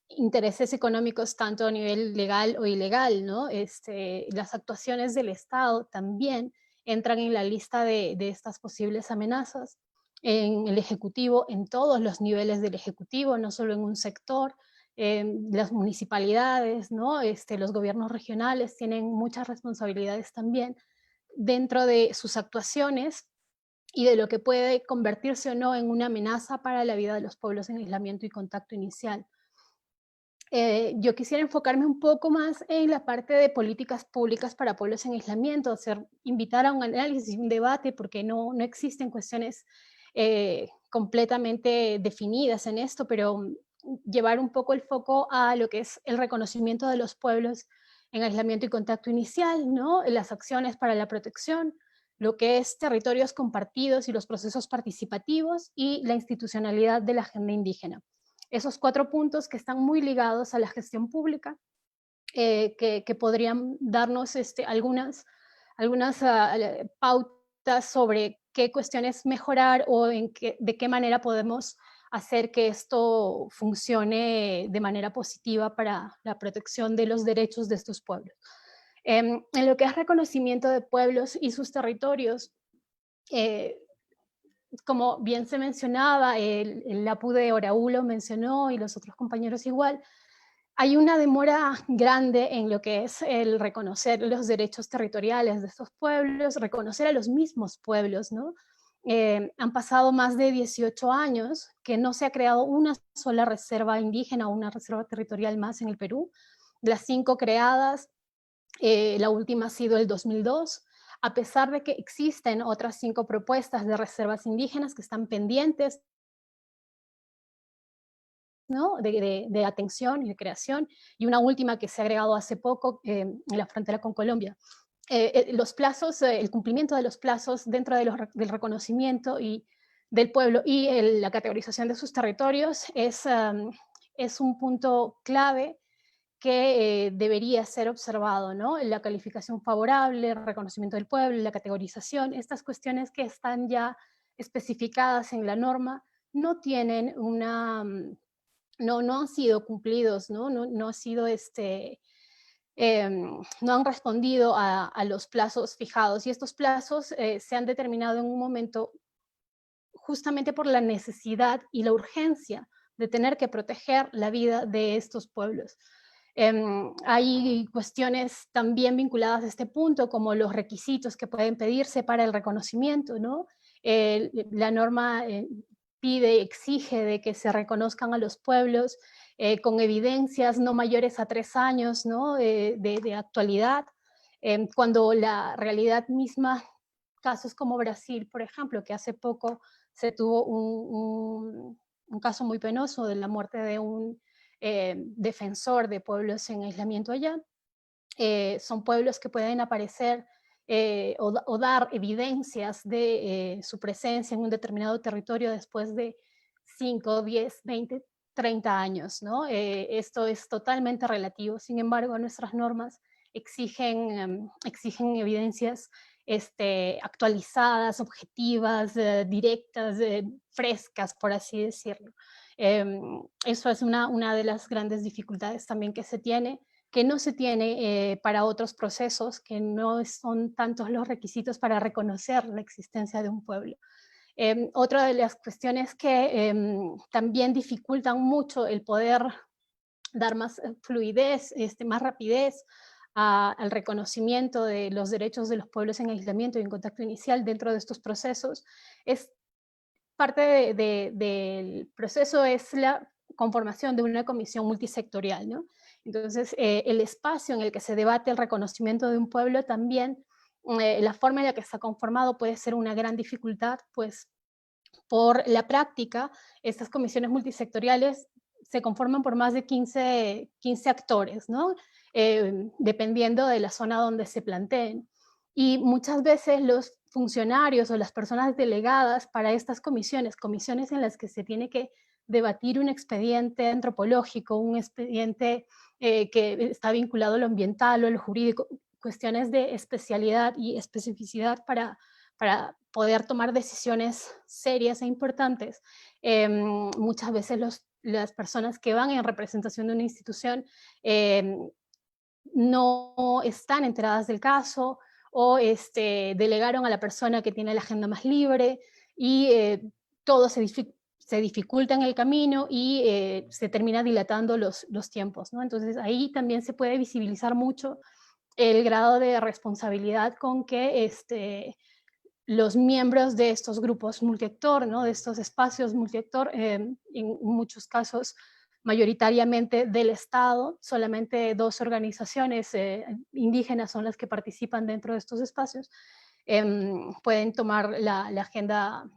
Intereses económicos tanto a nivel legal o ilegal, ¿no? Las actuaciones del Estado también entran en la lista de estas posibles amenazas. En el Ejecutivo, en todos los niveles del Ejecutivo, no solo en un sector, las municipalidades, ¿no? Los gobiernos regionales tienen muchas responsabilidades también dentro de sus actuaciones y de lo que puede convertirse o no en una amenaza para la vida de los pueblos en aislamiento y contacto inicial. Yo quisiera enfocarme un poco más en la parte de políticas públicas para pueblos en aislamiento, invitar a un análisis y un debate, porque no existen cuestiones completamente definidas en esto, pero llevar un poco el foco a lo que es el reconocimiento de los pueblos en aislamiento y contacto inicial, ¿no? Las acciones para la protección, lo que es territorios compartidos y los procesos participativos, y la institucionalidad de la agenda indígena. Esos 4 puntos que están muy ligados a la gestión pública, que podrían darnos algunas pautas sobre qué cuestiones mejorar o de qué manera podemos hacer que esto funcione de manera positiva para la protección de los derechos de estos pueblos. En lo que es reconocimiento de pueblos y sus territorios, como bien se mencionaba, el APU de Oraú lo mencionó y los otros compañeros igual, hay una demora grande en lo que es el reconocer los derechos territoriales de estos pueblos, reconocer a los mismos pueblos, ¿no? Han pasado más de 18 años que no se ha creado una sola reserva indígena o una reserva territorial más en el Perú. De las 5 creadas, la última ha sido el 2002, a pesar de que existen otras 5 propuestas de reservas indígenas que están pendientes, ¿no? de atención y de creación, y una última que se ha agregado hace poco en la frontera con Colombia. Los plazos, el cumplimiento de los plazos dentro del reconocimiento y del pueblo y la categorización de sus territorios es un punto clave que debería ser observado, ¿no? La calificación favorable, el reconocimiento del pueblo, la categorización, estas cuestiones que están ya especificadas en la norma no tienen no han sido cumplidos, no ha sido no han respondido a los plazos fijados, y estos plazos se han determinado en un momento justamente por la necesidad y la urgencia de tener que proteger la vida de estos pueblos. Hay cuestiones también vinculadas a este punto, como los requisitos que pueden pedirse para el reconocimiento, ¿no? La norma pide, exige de que se reconozcan a los pueblos con evidencias no mayores a 3 años, ¿no? de actualidad, cuando la realidad misma, casos como Brasil, por ejemplo, que hace poco se tuvo un caso muy penoso de la muerte de un defensor de pueblos en aislamiento allá. Son pueblos que pueden aparecer o dar evidencias de su presencia en un determinado territorio después de 5, 10, 20, 30 años, ¿no? Esto es totalmente relativo. Sin embargo, nuestras normas exigen evidencias actualizadas, objetivas, directas, frescas, por así decirlo. Eso es una de las grandes dificultades también que se tiene, que no se tiene para otros procesos, que no son tantos los requisitos para reconocer la existencia de un pueblo. Otra de las cuestiones que también dificultan mucho el poder dar más fluidez, más rapidez al reconocimiento de los derechos de los pueblos en aislamiento y en contacto inicial dentro de estos procesos, es parte del proceso es la conformación de una comisión multisectorial, ¿no? Entonces, el espacio en el que se debate el reconocimiento de un pueblo también, la forma en la que está conformado puede ser una gran dificultad, pues por la práctica, estas comisiones multisectoriales se conforman por más de 15 actores, ¿no? Dependiendo de la zona donde se planteen. Y muchas veces los funcionarios o las personas delegadas para estas comisiones en las que se tiene que debatir un expediente antropológico, un expediente que está vinculado a lo ambiental o a lo jurídico, cuestiones de especialidad y especificidad para poder tomar decisiones serias e importantes. Muchas veces las personas que van en representación de una institución no están enteradas del caso o delegaron a la persona que tiene la agenda más libre y todo se dificulta en el camino y se termina dilatando los tiempos, ¿no? Entonces ahí también se puede visibilizar mucho el grado de responsabilidad con que los miembros de estos grupos multiactor, ¿no? De estos espacios multiactor, en muchos casos mayoritariamente del Estado, solamente 2 organizaciones indígenas son las que participan dentro de estos espacios, pueden tomar la agenda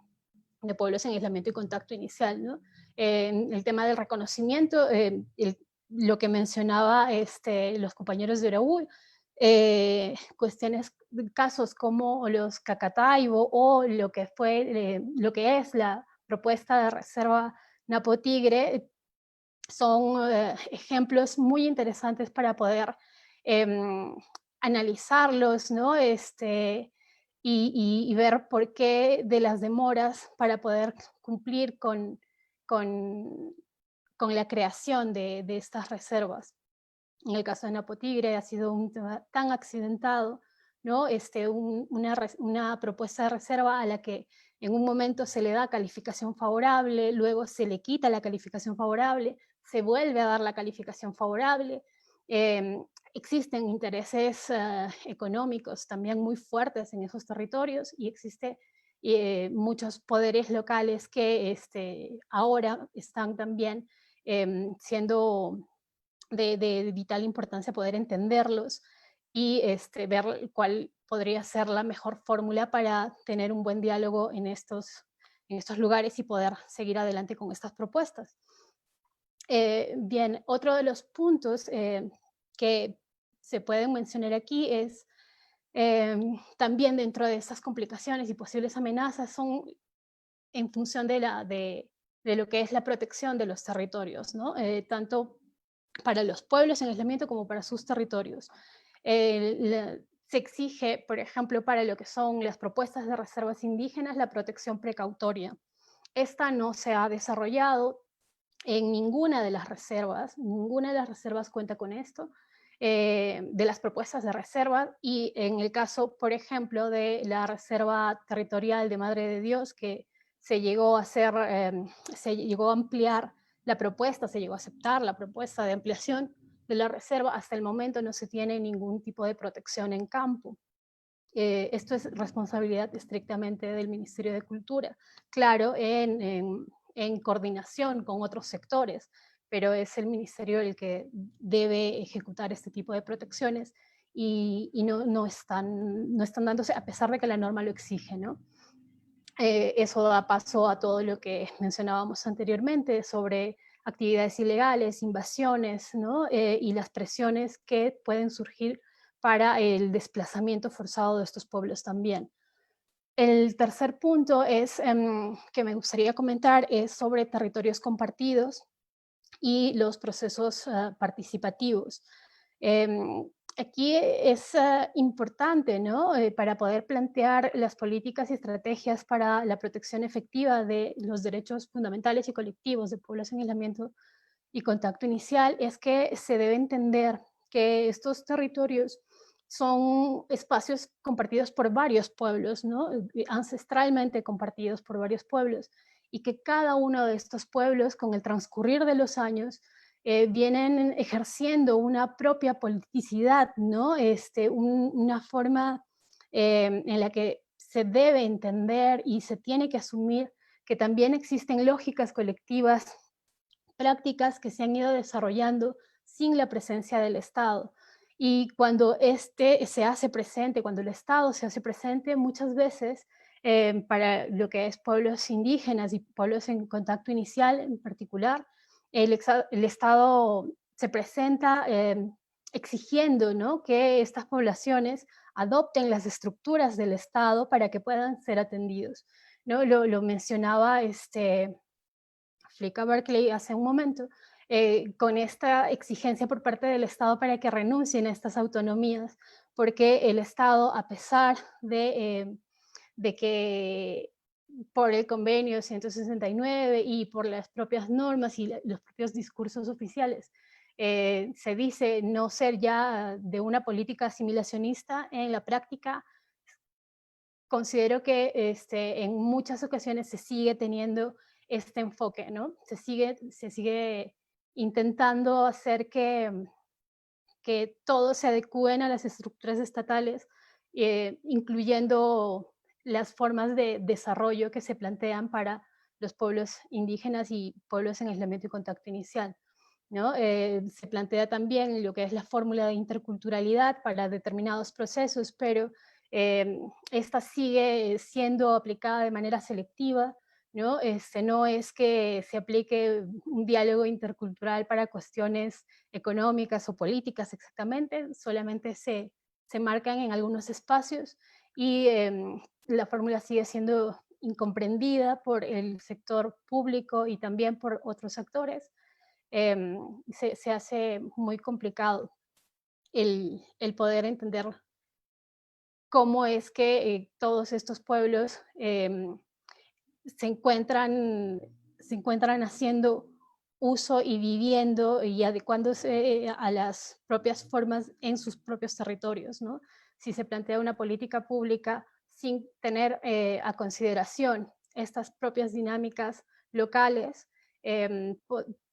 de pueblos en aislamiento y contacto inicial, ¿no? El tema del reconocimiento, lo que mencionaba los compañeros de Uraú, cuestiones, casos como los Cacataibo o lo que es la propuesta de reserva Napo Tigre, son ejemplos muy interesantes para poder analizarlos, ¿no? Y ver por qué de las demoras para poder cumplir con la creación de estas reservas. En el caso de Napo Tigre ha sido un tema tan accidentado, ¿no? Una propuesta de reserva a la que en un momento se le da calificación favorable, luego se le quita la calificación favorable, se vuelve a dar la calificación favorable. Existen intereses económicos también muy fuertes en esos territorios y existen muchos poderes locales que ahora están también siendo de vital importancia poder entenderlos y ver cuál podría ser la mejor fórmula para tener un buen diálogo en estos lugares y poder seguir adelante con estas propuestas. Bien, otro de los puntos que se pueden mencionar aquí es también dentro de estas complicaciones y posibles amenazas son en función de lo que es la protección de los territorios, ¿no? Tanto para los pueblos en aislamiento como para sus territorios. Se exige, por ejemplo, para lo que son las propuestas de reservas indígenas, la protección precautoria. Esta no se ha desarrollado en ninguna de las reservas cuenta con esto, de las propuestas de reserva, y en el caso, por ejemplo, de la reserva territorial de Madre de Dios, que se llegó a ampliar la propuesta, se llegó a aceptar la propuesta de ampliación de la reserva, hasta el momento no se tiene ningún tipo de protección en campo. Esto es responsabilidad estrictamente del Ministerio de Cultura, claro, en coordinación con otros sectores, pero es el Ministerio el que debe ejecutar este tipo de protecciones y no están dándose, a pesar de que la norma lo exige, ¿no? Eso da paso a todo lo que mencionábamos anteriormente sobre actividades ilegales, invasiones, ¿no? Y las presiones que pueden surgir para el desplazamiento forzado de estos pueblos también. El tercer punto que me gustaría comentar es sobre territorios compartidos y los procesos participativos. aquí es importante, ¿no? Para poder plantear las políticas y estrategias para la protección efectiva de los derechos fundamentales y colectivos de pueblos en aislamiento y contacto inicial, es que se debe entender que estos territorios son espacios compartidos por varios pueblos, ¿no? Ancestralmente compartidos por varios pueblos, y que cada uno de estos pueblos, con el transcurrir de los años, vienen ejerciendo una propia politicidad, ¿no? Una forma en la que se debe entender y se tiene que asumir que también existen lógicas colectivas, prácticas que se han ido desarrollando sin la presencia del Estado. Y cuando se hace presente, cuando el Estado se hace presente, muchas veces para lo que es pueblos indígenas y pueblos en contacto inicial en particular, el Estado se presenta exigiendo, ¿no?, que estas poblaciones adopten las estructuras del Estado para que puedan ser atendidos, ¿no? Lo mencionaba Flicka Berkeley hace un momento, con esta exigencia por parte del Estado para que renuncien a estas autonomías, porque el Estado, a pesar de que por el convenio 169 y por las propias normas y los propios discursos oficiales, se dice no ser ya de una política asimilacionista, en la práctica considero que en muchas ocasiones se sigue teniendo este enfoque, ¿no? Se sigue intentando hacer que todos se adecúen a las estructuras estatales, incluyendo las formas de desarrollo que se plantean para los pueblos indígenas y pueblos en aislamiento y contacto inicial, ¿no? Se plantea también lo que es la fórmula de interculturalidad para determinados procesos, pero esta sigue siendo aplicada de manera selectiva, ¿no? No es que se aplique un diálogo intercultural para cuestiones económicas o políticas exactamente, solamente se marcan en algunos espacios y la fórmula sigue siendo incomprendida por el sector público y también por otros actores. Se hace muy complicado el poder entender cómo es que todos estos pueblos se encuentran haciendo uso y viviendo y adecuándose a las propias formas en sus propios territorios, ¿no? Si se plantea una política pública sin tener a consideración estas propias dinámicas locales,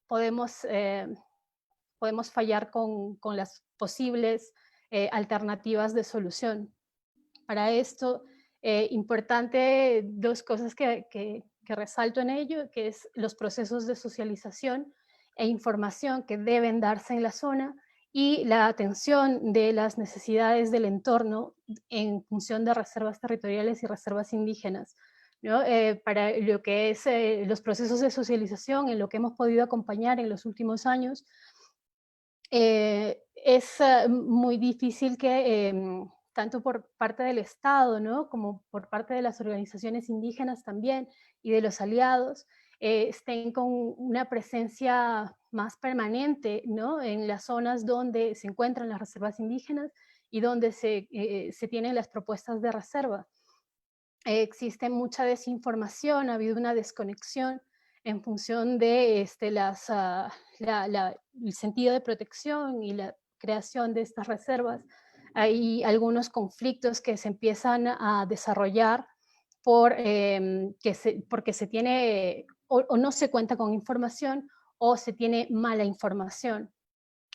podemos fallar con las posibles alternativas de solución. Para esto, importante dos cosas que resalto en ello, que es los procesos de socialización e información que deben darse en la zona y la atención de las necesidades del entorno en función de reservas territoriales y reservas indígenas, ¿no? Para lo que es los procesos de socialización, en lo que hemos podido acompañar en los últimos años, es muy difícil que tanto por parte del Estado, ¿no?, como por parte de las organizaciones indígenas también y de los aliados, estén con una presencia más permanente, ¿no?, en las zonas donde se encuentran las reservas indígenas y donde se tienen las propuestas de reserva. Existe mucha desinformación, ha habido una desconexión en función de el sentido de protección y la creación de estas reservas. Hay algunos conflictos que se empiezan a desarrollar porque se tiene o no se cuenta con información o se tiene mala información.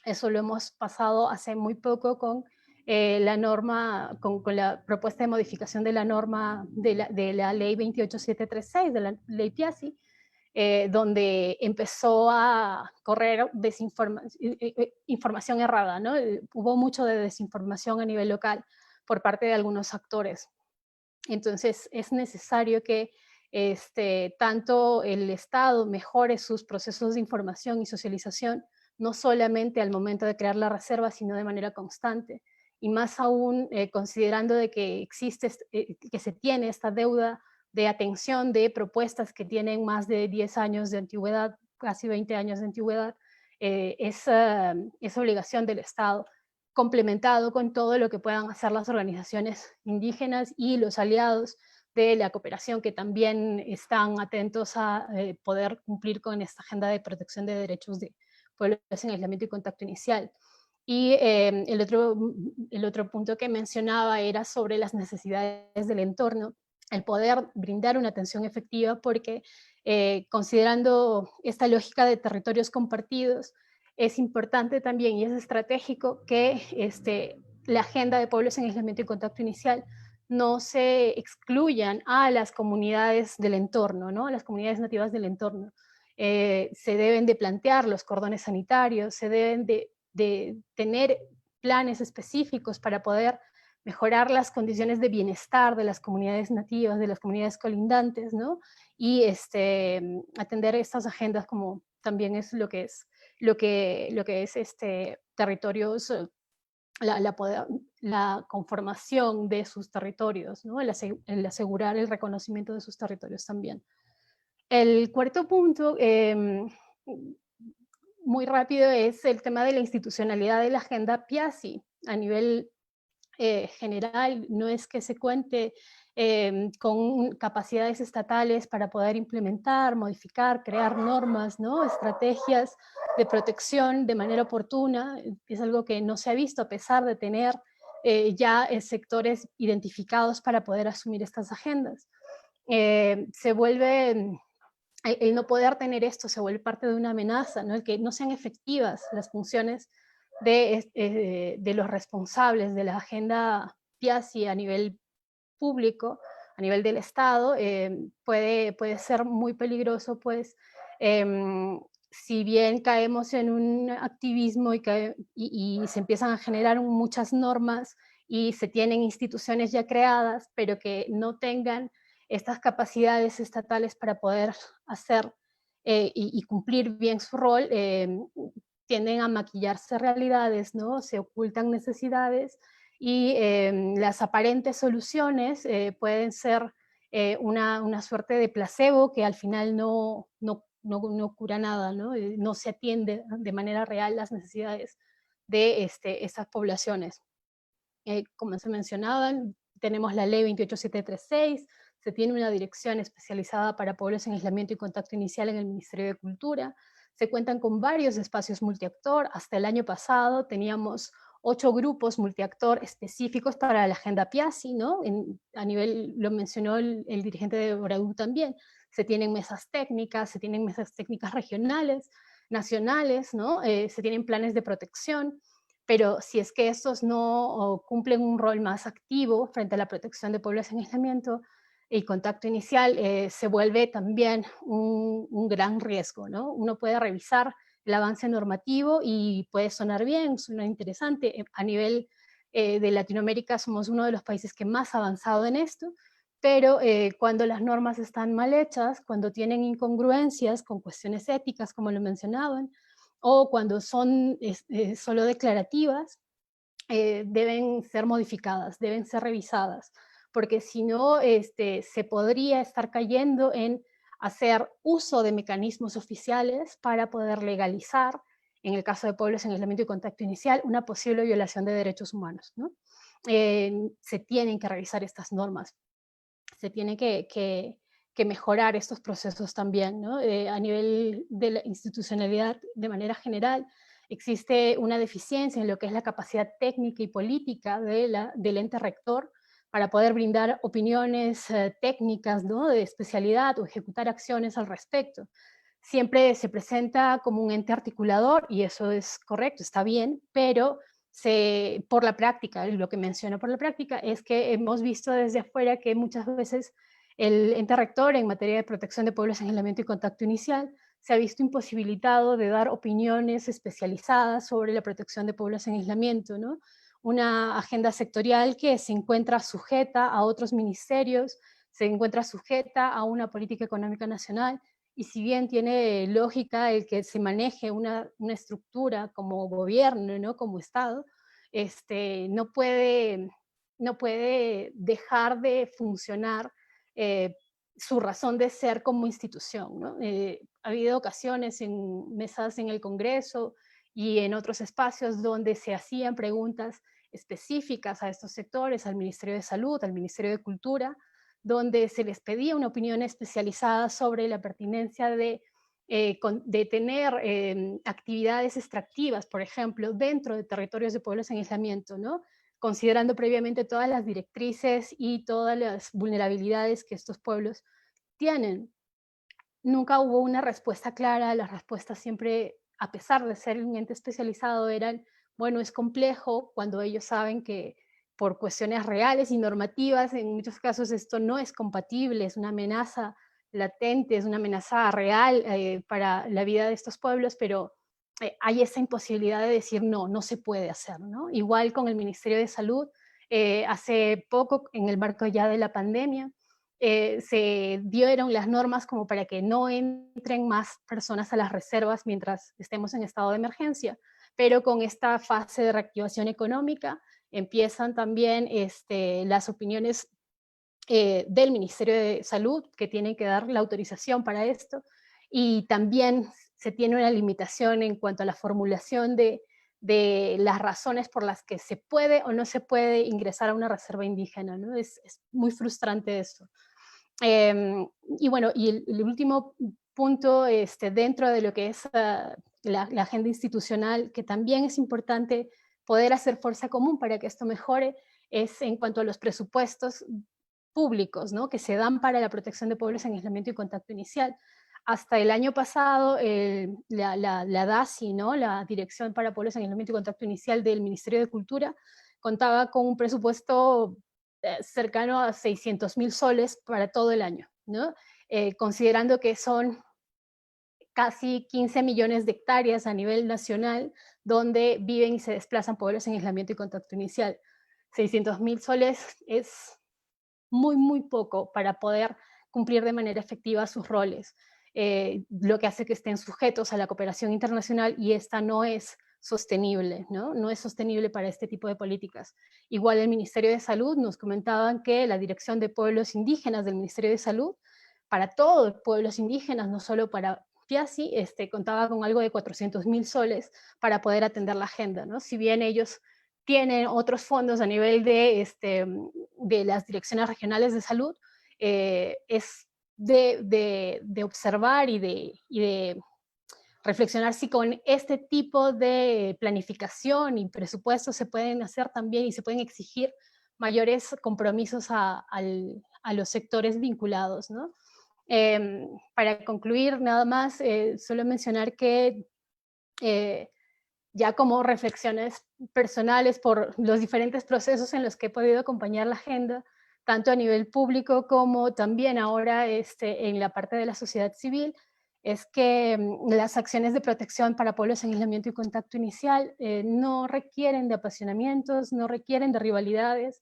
Eso lo hemos pasado hace muy poco con la norma, con la propuesta de modificación de la norma de la ley 28736, de la ley Piazzi, donde empezó a correr información errada, ¿no? Hubo mucho de desinformación a nivel local por parte de algunos actores. Entonces es necesario que tanto el Estado mejore sus procesos de información y socialización, no solamente al momento de crear la reserva, sino de manera constante. Y más aún considerando de que existe, que se tiene esta deuda de atención de propuestas que tienen más de 10 años de antigüedad, casi 20 años de antigüedad, es obligación del Estado complementado con todo lo que puedan hacer las organizaciones indígenas y los aliados de la cooperación, que también están atentos a poder cumplir con esta agenda de protección de derechos de pueblos en aislamiento y contacto inicial. Y el otro punto que mencionaba era sobre las necesidades del entorno, el poder brindar una atención efectiva, porque considerando esta lógica de territorios compartidos, es importante también y es estratégico que la agenda de pueblos en aislamiento y contacto inicial no se excluyan a las comunidades del entorno, ¿no? A las comunidades nativas del entorno. Se deben de plantear los cordones sanitarios, se deben de tener planes específicos para poder mejorar las condiciones de bienestar de las comunidades nativas, de las comunidades colindantes, ¿no? Y atender estas agendas como también es lo que es territorios, la conformación de sus territorios, ¿no? El asegurar el reconocimiento de sus territorios también. El cuarto punto, muy rápido, es el tema de la institucionalidad de la agenda PIACI. A nivel general, no es que se cuente con capacidades estatales para poder implementar, modificar, crear normas, ¿no? Estrategias de protección de manera oportuna. Es algo que no se ha visto a pesar de tener ya sectores identificados para poder asumir estas agendas. Se vuelve, el no poder tener esto se vuelve parte de una amenaza, ¿no? El que no sean efectivas las funciones de los responsables de la agenda PIACI a nivel público, a nivel del Estado, puede ser muy peligroso, pues, si bien caemos en un activismo y se empiezan a generar muchas normas y se tienen instituciones ya creadas, pero que no tengan estas capacidades estatales para poder hacer y cumplir bien su rol, tienden a maquillarse realidades, ¿no? Se ocultan necesidades y las aparentes soluciones pueden ser una suerte de placebo que al final no cura nada, ¿no? No se atiende de manera real las necesidades de estas poblaciones. Como se mencionaban, tenemos la ley 28736, se tiene una dirección especializada para pueblos en aislamiento y contacto inicial en el Ministerio de Cultura, se cuentan con varios espacios multiactor. Hasta el año pasado teníamos 8 grupos multiactor específicos para la agenda PIACI, ¿no? A nivel, lo mencionó el dirigente de Bradú también, se tienen mesas técnicas regionales, nacionales, ¿no? Se tienen planes de protección, pero si es que estos no cumplen un rol más activo frente a la protección de pueblos en aislamiento y contacto inicial, se vuelve también un gran riesgo, ¿no? Uno puede revisar el avance normativo y puede sonar bien, suena interesante. A nivel de Latinoamérica somos uno de los países que más ha avanzado en esto, pero cuando las normas están mal hechas, cuando tienen incongruencias con cuestiones éticas, como lo mencionaban, o cuando son solo declarativas, deben ser modificadas, deben ser revisadas, porque si no, se podría estar cayendo en hacer uso de mecanismos oficiales para poder legalizar, en el caso de pueblos en aislamiento y contacto inicial, una posible violación de derechos humanos, ¿no? Se tienen que revisar estas normas, se tiene que mejorar estos procesos también, ¿no? A nivel de la institucionalidad, de manera general, existe una deficiencia en lo que es la capacidad técnica y política del ente rector para poder brindar opiniones técnicas, ¿no? De especialidad o ejecutar acciones al respecto. Siempre se presenta como un ente articulador, y eso es correcto, está bien, pero por la práctica, lo que menciono por la práctica es que hemos visto desde afuera que muchas veces el ente rector en materia de protección de pueblos en aislamiento y contacto inicial se ha visto imposibilitado de dar opiniones especializadas sobre la protección de pueblos en aislamiento, ¿no? Una agenda sectorial que se encuentra sujeta a otros ministerios, se encuentra sujeta a una política económica nacional, y si bien tiene lógica el que se maneje una estructura como gobierno, ¿no? Como Estado, no puede dejar de funcionar su razón de ser como institución, ¿no? Ha habido ocasiones en mesas en el Congreso y en otros espacios donde se hacían preguntas específicas a estos sectores, al Ministerio de Salud, al Ministerio de Cultura, donde se les pedía una opinión especializada sobre la pertinencia de tener actividades extractivas, por ejemplo, dentro de territorios de pueblos en aislamiento, ¿no? Considerando previamente todas las directrices y todas las vulnerabilidades que estos pueblos tienen. Nunca hubo una respuesta clara, las respuestas siempre, a pesar de ser un ente especializado, eran, bueno, es complejo, cuando ellos saben que por cuestiones reales y normativas, en muchos casos esto no es compatible, es una amenaza latente, es una amenaza real para la vida de estos pueblos, pero hay esa imposibilidad de decir no, no se puede hacer, ¿no? Igual con el Ministerio de Salud, hace poco, en el marco ya de la pandemia, se dieron las normas como para que no entren más personas a las reservas mientras estemos en estado de emergencia, pero con esta fase de reactivación económica empiezan también las opiniones del Ministerio de Salud, que tienen que dar la autorización para esto, y también se tiene una limitación en cuanto a la formulación de las razones por las que se puede o no se puede ingresar a una reserva indígena, ¿no? Es muy frustrante eso. Y bueno, y el último punto dentro de lo que es la agenda institucional, que también es importante poder hacer fuerza común para que esto mejore, es en cuanto a los presupuestos públicos, ¿no? Que se dan para la protección de pueblos en aislamiento y contacto inicial. Hasta el año pasado, la DACI, ¿no? La Dirección para Pueblos en Aislamiento y Contacto Inicial del Ministerio de Cultura, contaba con un presupuesto cercano a 600.000 soles para todo el año, ¿no? Considerando que son casi 15 millones de hectáreas a nivel nacional donde viven y se desplazan pueblos en aislamiento y contacto inicial. 600.000 soles es muy, muy poco para poder cumplir de manera efectiva sus roles, lo que hace que estén sujetos a la cooperación internacional, y esta no es sostenible, ¿no? No es sostenible para este tipo de políticas. Igual el Ministerio de Salud nos comentaban que la Dirección de Pueblos Indígenas del Ministerio de Salud, para todos los pueblos indígenas, no solo para Piasi, contaba con algo de 400.000 soles para poder atender la agenda, ¿no? Si bien ellos tienen otros fondos a nivel de las direcciones regionales de salud, es de observar y de reflexionar si con este tipo de planificación y presupuestos se pueden hacer también y se pueden exigir mayores compromisos a los sectores vinculados, ¿no? Para concluir, nada más, solo mencionar que ya como reflexiones personales por los diferentes procesos en los que he podido acompañar la agenda, tanto a nivel público como también ahora en la parte de la sociedad civil, es que las acciones de protección para pueblos en aislamiento y contacto inicial no requieren de apasionamientos, no requieren de rivalidades.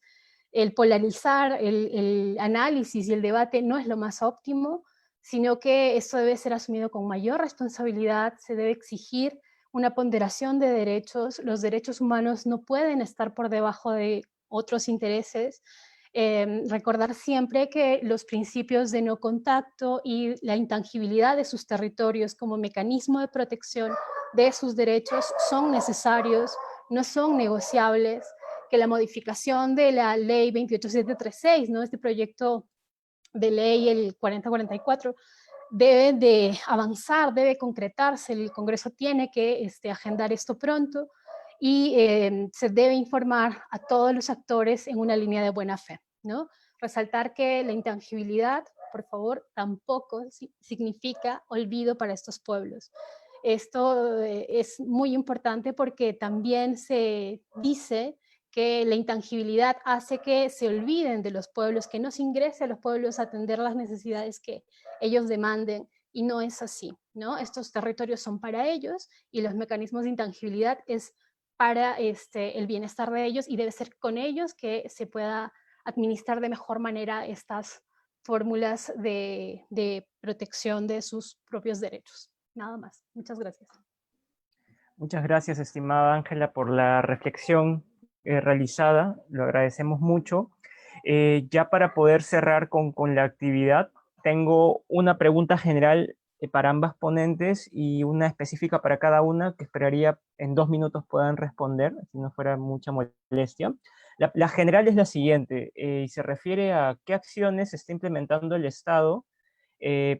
El polarizar el análisis y el debate no es lo más óptimo, sino que esto debe ser asumido con mayor responsabilidad, se debe exigir una ponderación de derechos. Los derechos humanos no pueden estar por debajo de otros intereses. Recordar siempre que los principios de no contacto y la intangibilidad de sus territorios como mecanismo de protección de sus derechos son necesarios, no son negociables, que la modificación de la ley 28736, ¿no? Este proyecto de ley, el 4044, debe de avanzar, debe concretarse, el Congreso tiene que agendar esto pronto y se debe informar a todos los actores en una línea de buena fe, ¿no? Resaltar que la intangibilidad, por favor, tampoco significa olvido para estos pueblos. Esto es muy importante porque también se dice que la intangibilidad hace que se olviden de los pueblos, que no se ingrese a los pueblos a atender las necesidades que ellos demanden, y no es así, ¿no? Estos territorios son para ellos y los mecanismos de intangibilidad es para el bienestar de ellos, y debe ser con ellos que se pueda administrar de mejor manera estas fórmulas de protección de sus propios derechos. Nada más. Muchas gracias. Muchas gracias, estimada Ángela, por la reflexión realizada. Lo agradecemos mucho. Ya para poder cerrar con la actividad, tengo una pregunta general para ambas ponentes y una específica para cada una que esperaría en 2 minutos puedan responder, si no fuera mucha molestia. La general es la siguiente, y se refiere a qué acciones está implementando el Estado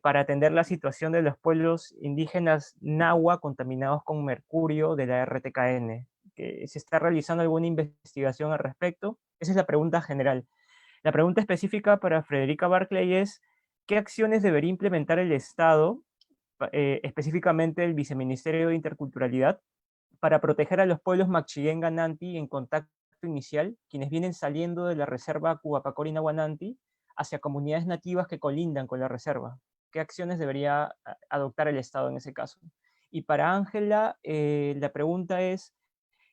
para atender la situación de los pueblos indígenas Nahua contaminados con mercurio de la RTKN. Que ¿se está realizando alguna investigación al respecto? Esa es la pregunta general. La pregunta específica para Frederica Barclay es, ¿qué acciones debería implementar el Estado, específicamente el Viceministerio de Interculturalidad, para proteger a los pueblos Machillén-Gananti en contacto inicial, quienes vienen saliendo de la reserva Cuapacori-Nahuananti hacia comunidades nativas que colindan con la reserva? ¿Qué acciones debería adoptar el Estado en ese caso? Y para Ángela, la pregunta es,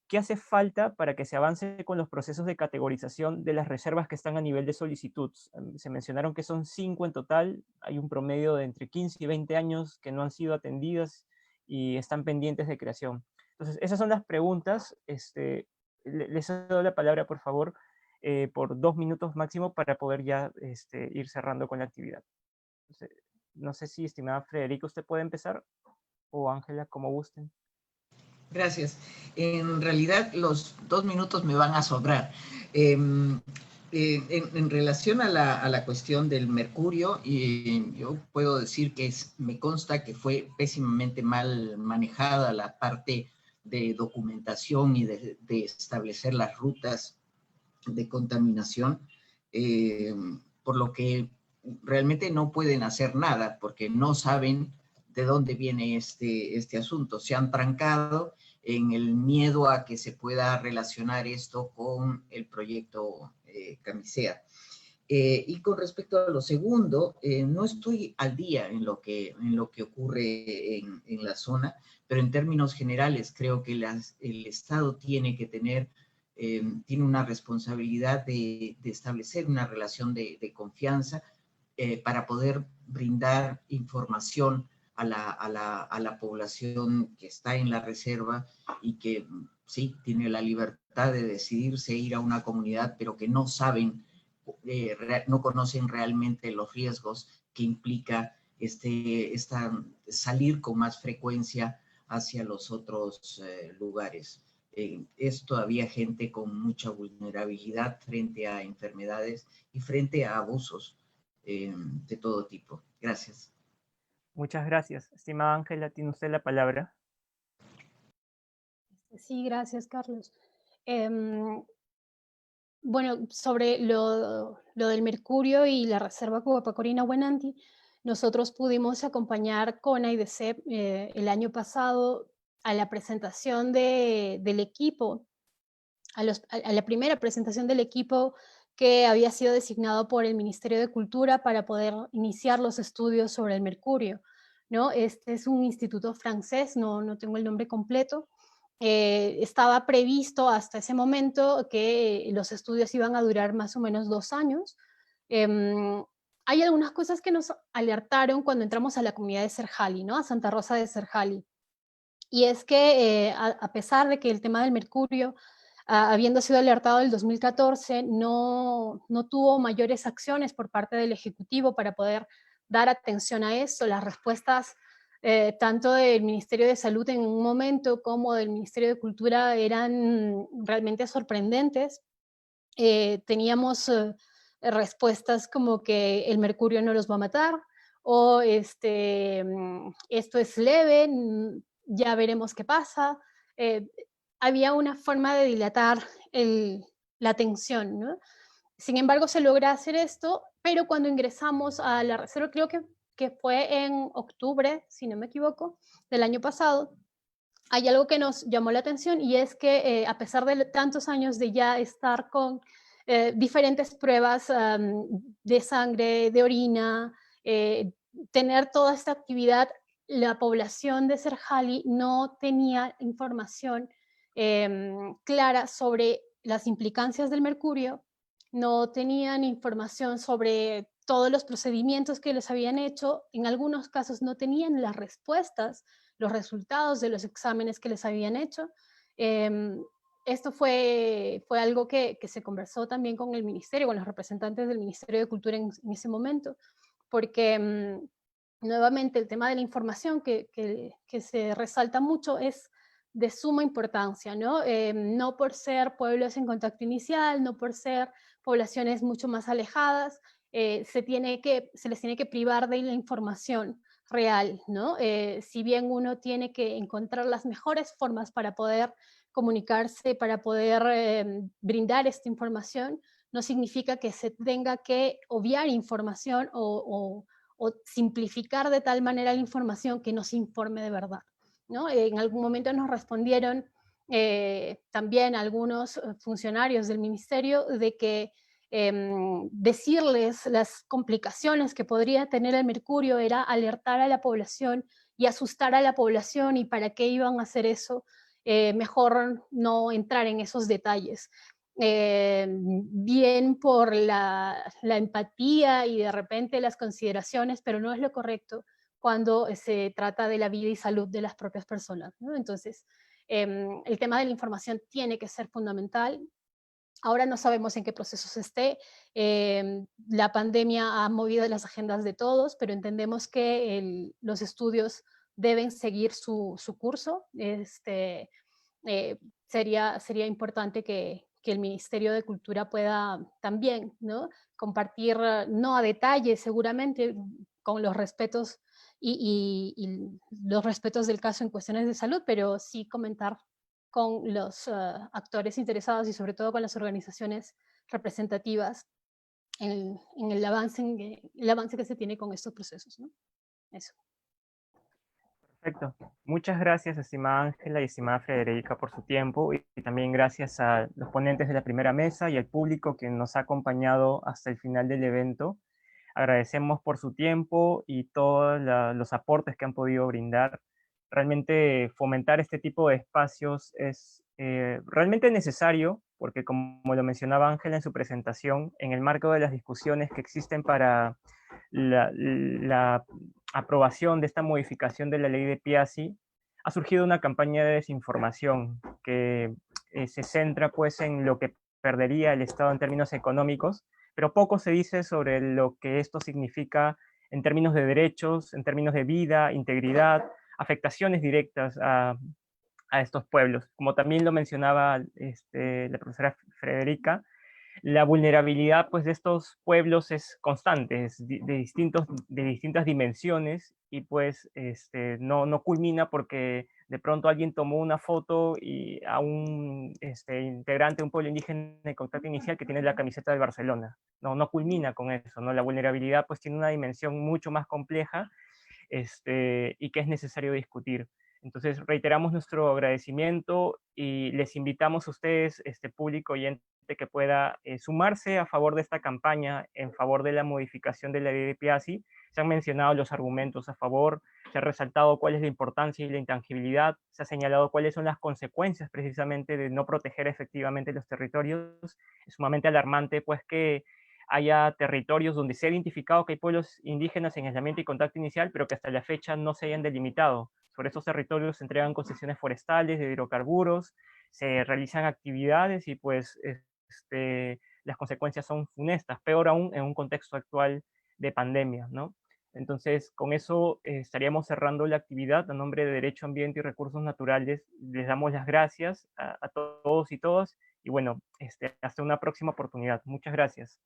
¿qué hace falta para que se avance con los procesos de categorización de las reservas que están a nivel de solicitud? Se mencionaron que son 5 en total, hay un promedio de entre 15 y 20 años que no han sido atendidas y están pendientes de creación. Entonces, esas son las preguntas. Les doy la palabra, por favor, por 2 minutos máximo para poder ya ir cerrando con la actividad. Entonces, no sé si, estimada Frederica, usted puede empezar, o Ángela, como gusten. Gracias. En realidad los 2 minutos me van a sobrar. En relación a la cuestión del mercurio, yo puedo decir que me consta que fue pésimamente mal manejada la parte de documentación y de establecer las rutas de contaminación, por lo que realmente no pueden hacer nada porque no saben de dónde viene este asunto. Se han trancado en el miedo a que se pueda relacionar esto con el proyecto Camisea. Y con respecto a lo segundo, no estoy al día en lo que ocurre en la zona, pero en términos generales creo que el Estado tiene que tener, tiene una responsabilidad de establecer una relación de confianza para poder brindar información a la población que está en la reserva y que sí tiene la libertad de decidirse ir a una comunidad, pero que no saben, no conocen realmente los riesgos que implica salir con más frecuencia hacia los otros lugares. Es todavía gente con mucha vulnerabilidad frente a enfermedades y frente a abusos de todo tipo. Gracias. Muchas gracias. Estimada Ángela, tiene usted la palabra. Sí, gracias, Carlos. Bueno, sobre lo del mercurio y la reserva Cuapacori-Nahuananti, nosotros pudimos acompañar con AIDESEP el año pasado a la presentación del equipo, a la primera presentación del equipo que había sido designado por el Ministerio de Cultura para poder iniciar los estudios sobre el mercurio, ¿no? Este es un instituto francés, no tengo el nombre completo. Estaba previsto hasta ese momento que los estudios iban a durar más o menos 2 años. Hay algunas cosas que nos alertaron cuando entramos a la comunidad de Serjali, ¿no? A Santa Rosa de Serjali. Y es que a pesar de que el tema del mercurio, habiendo sido alertado en el 2014, no tuvo mayores acciones por parte del Ejecutivo para poder dar atención a esto. Las respuestas tanto del Ministerio de Salud en un momento como del Ministerio de Cultura eran realmente sorprendentes. Teníamos respuestas como que el mercurio no los va a matar, o esto es leve, ya veremos qué pasa. Había una forma de dilatar la tensión, ¿no? Sin embargo, se logra hacer esto, pero cuando ingresamos a la reserva, creo que fue en octubre, si no me equivoco, del año pasado, hay algo que nos llamó la atención y es que a pesar de tantos años de ya estar con diferentes pruebas de sangre, de orina, tener toda esta actividad, la población de Serjali no tenía información clara sobre las implicancias del mercurio, no tenían información sobre todos los procedimientos que les habían hecho, en algunos casos no tenían las respuestas, los resultados de los exámenes que les habían hecho. Esto fue algo que se conversó también con el ministerio, con los representantes del Ministerio de Cultura en ese momento, porque nuevamente el tema de la información que se resalta mucho es de suma importancia, ¿no? No por ser pueblos en contacto inicial, no por ser poblaciones mucho más alejadas, se les tiene que privar de la información real, ¿no? Si bien uno tiene que encontrar las mejores formas para poder comunicarse, para poder brindar esta información, no significa que se tenga que obviar información o simplificar de tal manera la información que no se informe de verdad, ¿no? En algún momento nos respondieron también algunos funcionarios del ministerio de que decirles las complicaciones que podría tener el mercurio era alertar a la población y asustar a la población, y para qué iban a hacer eso, mejor no entrar en esos detalles. Bien por la empatía y de repente las consideraciones, pero no es lo correcto cuando se trata de la vida y salud de las propias personas, ¿no? Entonces, el tema de la información tiene que ser fundamental. Ahora no sabemos en qué procesos esté. La pandemia ha movido las agendas de todos, pero entendemos que los estudios deben seguir su curso. Sería importante que el Ministerio de Cultura pueda también, ¿no?, compartir, no a detalle seguramente, con los respetos y los respetos del caso en cuestiones de salud, pero sí comentar con los actores interesados y sobre todo con las organizaciones representativas en el avance que se tiene con estos procesos, ¿no? Eso. Perfecto. Muchas gracias, estimada Ángela y estimada Federica, por su tiempo, y también gracias a los ponentes de la primera mesa y al público que nos ha acompañado hasta el final del evento. Agradecemos por su tiempo y todos los aportes que han podido brindar. Realmente fomentar este tipo de espacios es realmente necesario, porque como lo mencionaba Ángela en su presentación, en el marco de las discusiones que existen para la aprobación de esta modificación de la ley de Piazzi, ha surgido una campaña de desinformación que se centra pues en lo que perdería el Estado en términos económicos, pero poco se dice sobre lo que esto significa en términos de derechos, en términos de vida, integridad, afectaciones directas a estos pueblos. Como también lo mencionaba la profesora Federica, la vulnerabilidad pues, de estos pueblos es constante, es de distintas dimensiones, y pues no culmina porque de pronto alguien tomó una foto y a un integrante de un pueblo indígena en contacto inicial que tiene la camiseta del Barcelona. No culmina con eso, ¿no? La vulnerabilidad pues tiene una dimensión mucho más compleja, y que es necesario discutir. Entonces reiteramos nuestro agradecimiento y les invitamos a ustedes, público oyente, que pueda sumarse a favor de esta campaña en favor de la modificación de la ley de Piazzi. Se han mencionado los argumentos a favor, se ha resaltado cuál es la importancia y la intangibilidad, se ha señalado cuáles son las consecuencias precisamente de no proteger efectivamente los territorios. Es sumamente alarmante pues que haya territorios donde se ha identificado que hay pueblos indígenas en aislamiento y contacto inicial, pero que hasta la fecha no se hayan delimitado. Sobre estos territorios se entregan concesiones forestales de hidrocarburos, se realizan actividades y pues las consecuencias son funestas, peor aún en un contexto actual de pandemia, ¿no? Entonces, con eso estaríamos cerrando la actividad. A nombre de Derecho, Ambiente y Recursos Naturales, les damos las gracias a todos y todas, y bueno, hasta una próxima oportunidad. Muchas gracias.